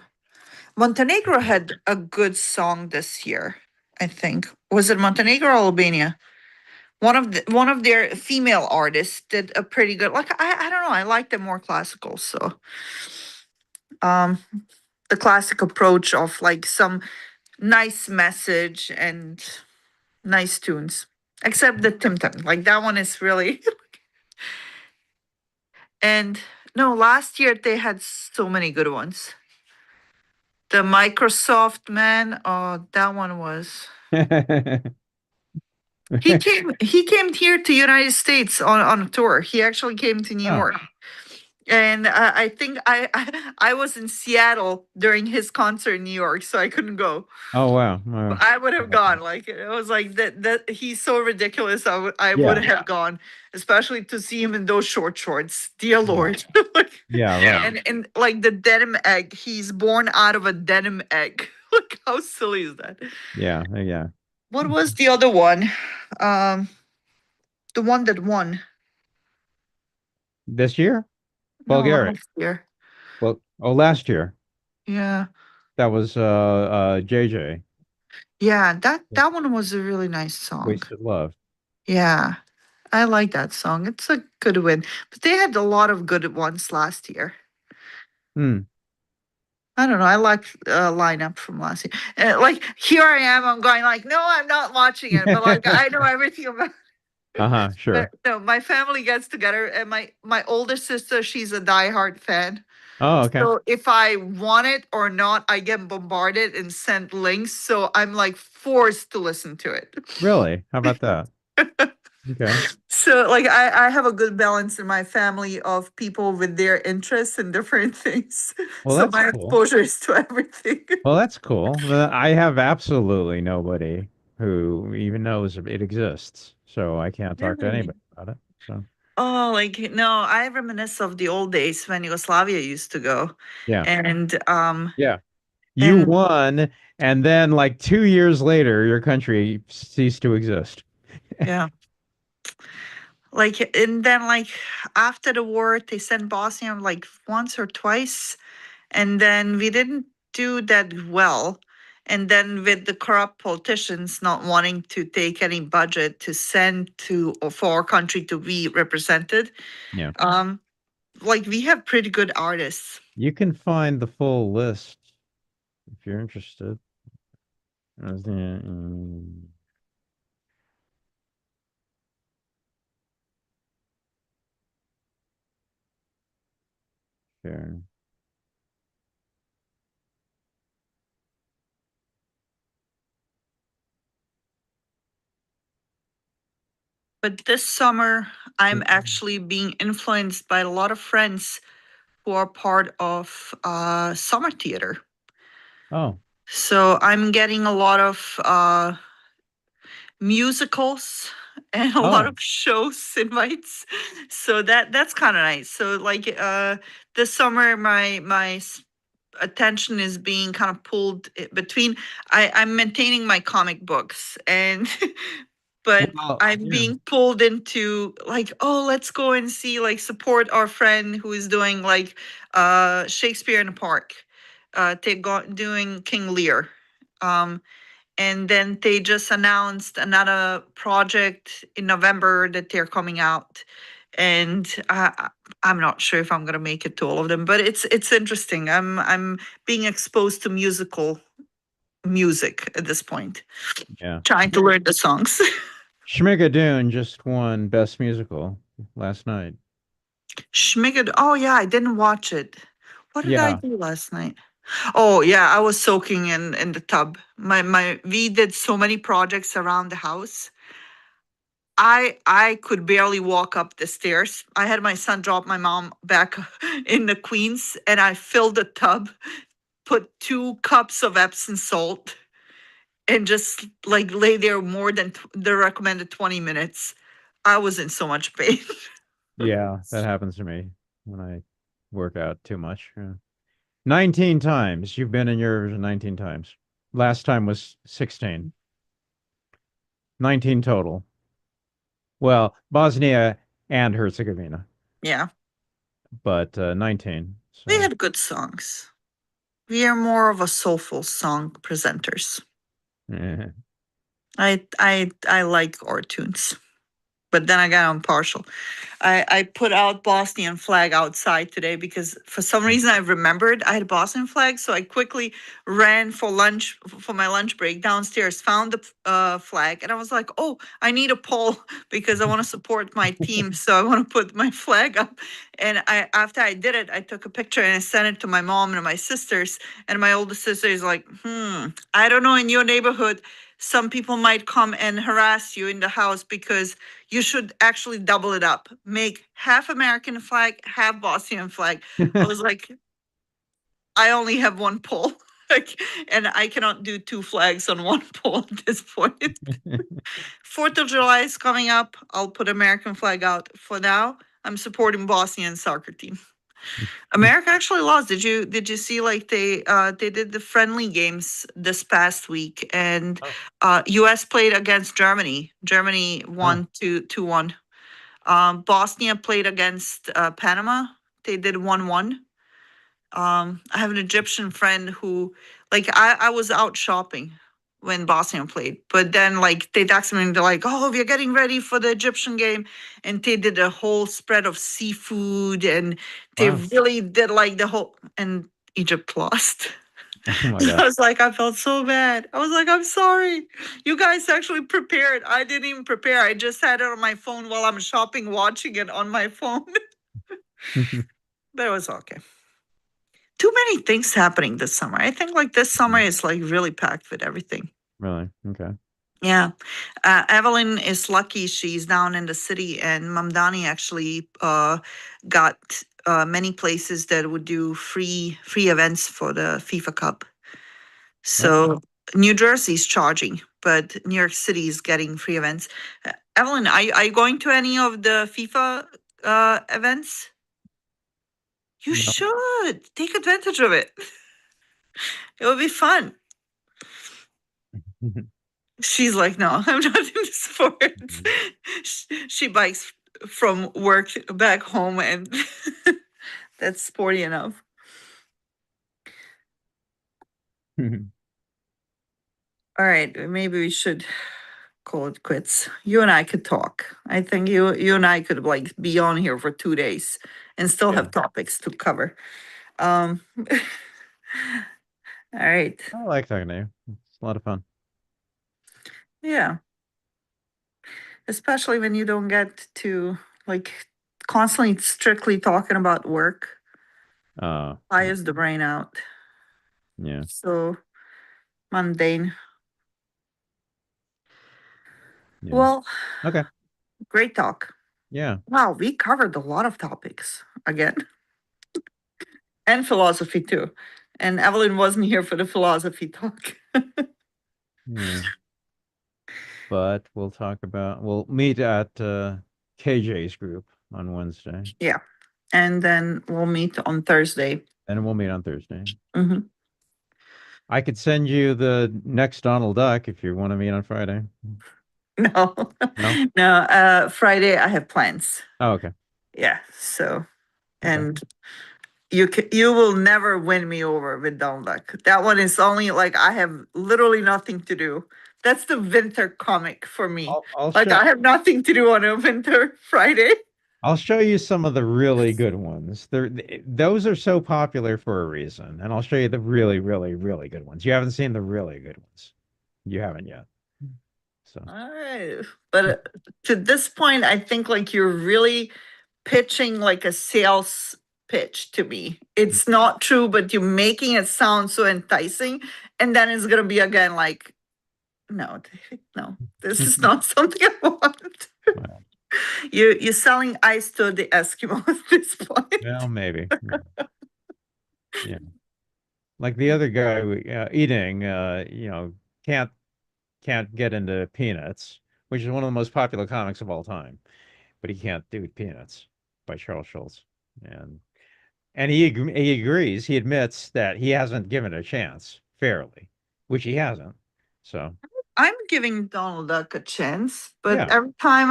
Montenegro had a good song this year. I think was it Montenegro or Albania? One of their female artists did a pretty good. Like I don't know. I like them more classical. So um, the classic approach of like some nice message and nice tunes. Except the Tim Tam. Like that one is really. And no, last year they had so many good ones. The Microsoft man, oh, that one was. He came here to United States on a tour. He actually came to New Oh. York. And I think I was in Seattle during his concert in New York, so I couldn't go. Oh wow. But I would have gone. Like it was like that he's so ridiculous. I would Yeah. have gone, especially to see him in those short shorts. Dear Lord. Like, Yeah, right. and like the denim egg, he's born out of a denim egg. Like how silly is that? Yeah, yeah. What was the other one? The one that won. This year? No, Bulgaria. last year. Well, oh, last year. Yeah. That was JJ. Yeah, that one was a really nice song. Wasted Love. Yeah. I like that song. It's a good win. But they had a lot of good ones last year. Hmm. I don't know. I like lineup from last year. Like here I am. I'm going like, no, I'm not watching it, but like I know everything about. Uh-huh, sure. No, my family gets together, and my older sister, she's a diehard fan. Oh, okay. So if I want it or not, I get bombarded and sent links. So I'm like forced to listen to it. Really? How about that? Okay. So like I have a good balance in my family of people with their interests in different things. Well, So that's my cool. exposure is to everything. Well, that's cool. I have absolutely nobody who even knows it exists, so I can't talk to Really? anybody about it. So Oh, like no, I reminisce of the old days when Yugoslavia used to go. yeah, And yeah. You and won, and then like 2 years later, your country ceased to exist. yeah. Like and then like after the war they sent Bosnia like once or twice, and then we didn't do that well. And then with the corrupt politicians not wanting to take any budget to send to or for our country to be represented, Yeah. like we have pretty good artists. You can find the full list if you're interested. Sure. But this summer, I'm Mhm. actually being influenced by a lot of friends who are part of summer theater. Oh, So I'm getting a lot of musicals and a lot oh, of shows invites. So that's kind of nice. So like this summer, my attention is being kind of pulled between. I'm maintaining my comic books and. But well, I'm yeah. being pulled into like, oh, let's go and see, like, support our friend who is doing like Shakespeare in the Park. They got doing King Lear. And then they just announced another project in November that they're coming out. And I'm not sure if I'm gonna make it to all of them, but it's interesting. I'm being exposed to musical music at this point, Yeah. trying to learn the songs. Schmigadoon just won Best Musical last night. Schmigad. Oh yeah, I didn't watch it. What did I Yeah. do last night? Oh yeah, I was soaking in the tub. We did so many projects around the house. I could barely walk up the stairs. I had my son drop my mom back in the Queens, and I filled the tub, put 2 cups of Epsom salt, and just like lay there more than the recommended 20 minutes. I was in so much pain. Yeah, that happens to me when I work out too much. Yeah. 19 times. You've been in yours 19 times. Last time was 16. 19 total. Well, Bosnia and Herzegovina, Yeah, but 19. we So, had good songs. We are more of a soulful song presenters. eh. I like our tunes, but then again, I'm partial. I put out Bosnian flag outside today because for some reason I remembered I had Bosnian flag, so I quickly ran for lunch for my lunch break downstairs, found the flag, and I was like, "Oh, I need a pole because I want to support my team, so I want to put my flag up." And after I did it, I took a picture and I sent it to my mom and my sisters. And my oldest sister is like, I don't know, in your neighborhood, some people might come and harass you in the house because you should actually double it up. Make half American flag, half Bosnian flag." I was like, I only have one pole. Like, and I cannot do 2 flags on one pole at this point. 4th of July is coming up. I'll put American flag out. For now, I'm supporting Bosnian soccer team. America actually lost. Did you see like they did the friendly games this past week, and US played against Germany. Germany won 2-1. Bosnia played against Panama. They did 1-1. I have an Egyptian friend who, like, I was out shopping when Bosnia played, but then like they texted me and they're like, "Oh, we're getting ready for the Egyptian game," and they did a whole spread of seafood, and they Wow. really did like the whole. And Egypt lost. Oh my I God. was like, I felt so bad. I was like, I'm sorry. You guys actually prepared. I didn't even prepare. I just had it on my phone while I'm shopping, watching it on my phone. But it was okay. Too many things happening this summer. I think like this summer is like really packed with everything. Really? Okay. Yeah. Evelyn is lucky she's down in the city, and Mamdani actually got many places that would do free events for the FIFA Cup. So New Jersey's charging, but New York City is getting free events. Evelyn, are you going to any of the FIFA events? You No. should take advantage of it. It would be fun. She's like, no, I'm not into sports. She bikes from work back home, and that's sporty enough. All right, maybe we should call it quits. You and I could talk. I think you and I could like be on here for 2 days and still Yeah. have topics to cover. All right. I like talking to you. It's a lot of fun. Yeah. Especially when you don't get to like constantly strictly talking about work. Fires the brain out. Yeah. So mundane. Yeah. Well, Okay. great talk. Yeah. Wow, we covered a lot of topics again. And philosophy too. And Evelyn wasn't here for the philosophy talk. Yeah. But we'll meet at KJ's group on Wednesday. Yeah. And then we'll meet on Thursday. And we'll meet on Thursday. Hmm. I could send you the next Donald Duck if you want to meet on Friday. No. No? No, Friday I have plans. Oh, okay. Yeah. So, Okay. and you will never win me over with Donald Duck. That one is only like I have literally nothing to do. That's the winter comic for me. I'll Like show, I have nothing to do on a winter Friday. I'll show you some of the really good ones. Those are so popular for a reason, and I'll show you the really, really, really good ones. You haven't seen the really good ones. You haven't yet. So All right. But to this point, I think like you're really pitching like a sales pitch to me. It's not true, but you're making it sound so enticing. And then it's going to be again like, no, no, this is not something I want. Well, You're selling ice to the Eskimo at this point. well, maybe. Yeah. Like the other guy eating, can't get into peanuts, which is one of the most popular comics of all time, but he can't do peanuts by Charles Schulz, and he agrees. He admits that he hasn't given it a chance fairly, which he hasn't. So I'm giving Donald Duck a chance, but yeah, every time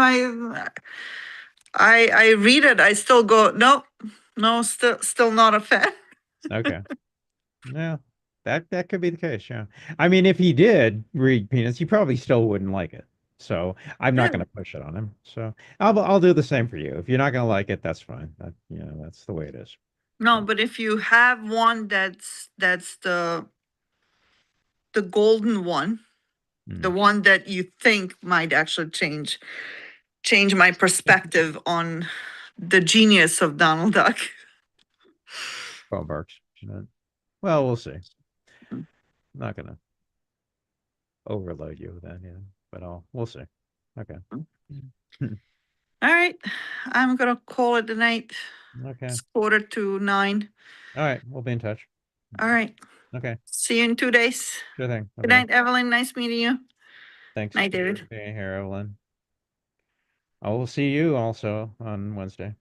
I read it, I still go, nope, no, still not a fan. okay, yeah, that could be the case. Yeah, I mean, if he did read peanuts, he probably still wouldn't like it. So I'm not Yeah. going to push it on him. So I'll do the same for you. If you're not going to like it, that's fine. That's the way it is. No, So, but if you have one that's the golden one, the mm, one that you think might actually change my perspective on the genius of Donald Duck. 12 bucks. Well, we'll see. Mm. Not gonna overload you with that, yeah. But we'll see. Okay. All right, I'm gonna call it a night. Okay. It's 8:45. All right. We'll be in touch. All right, Okay. see you in 2 days. Sure thing. Good Okay. night, Evelyn. Nice meeting you. Thanks Night, for David. being here, Evelyn. I will see you also on Wednesday.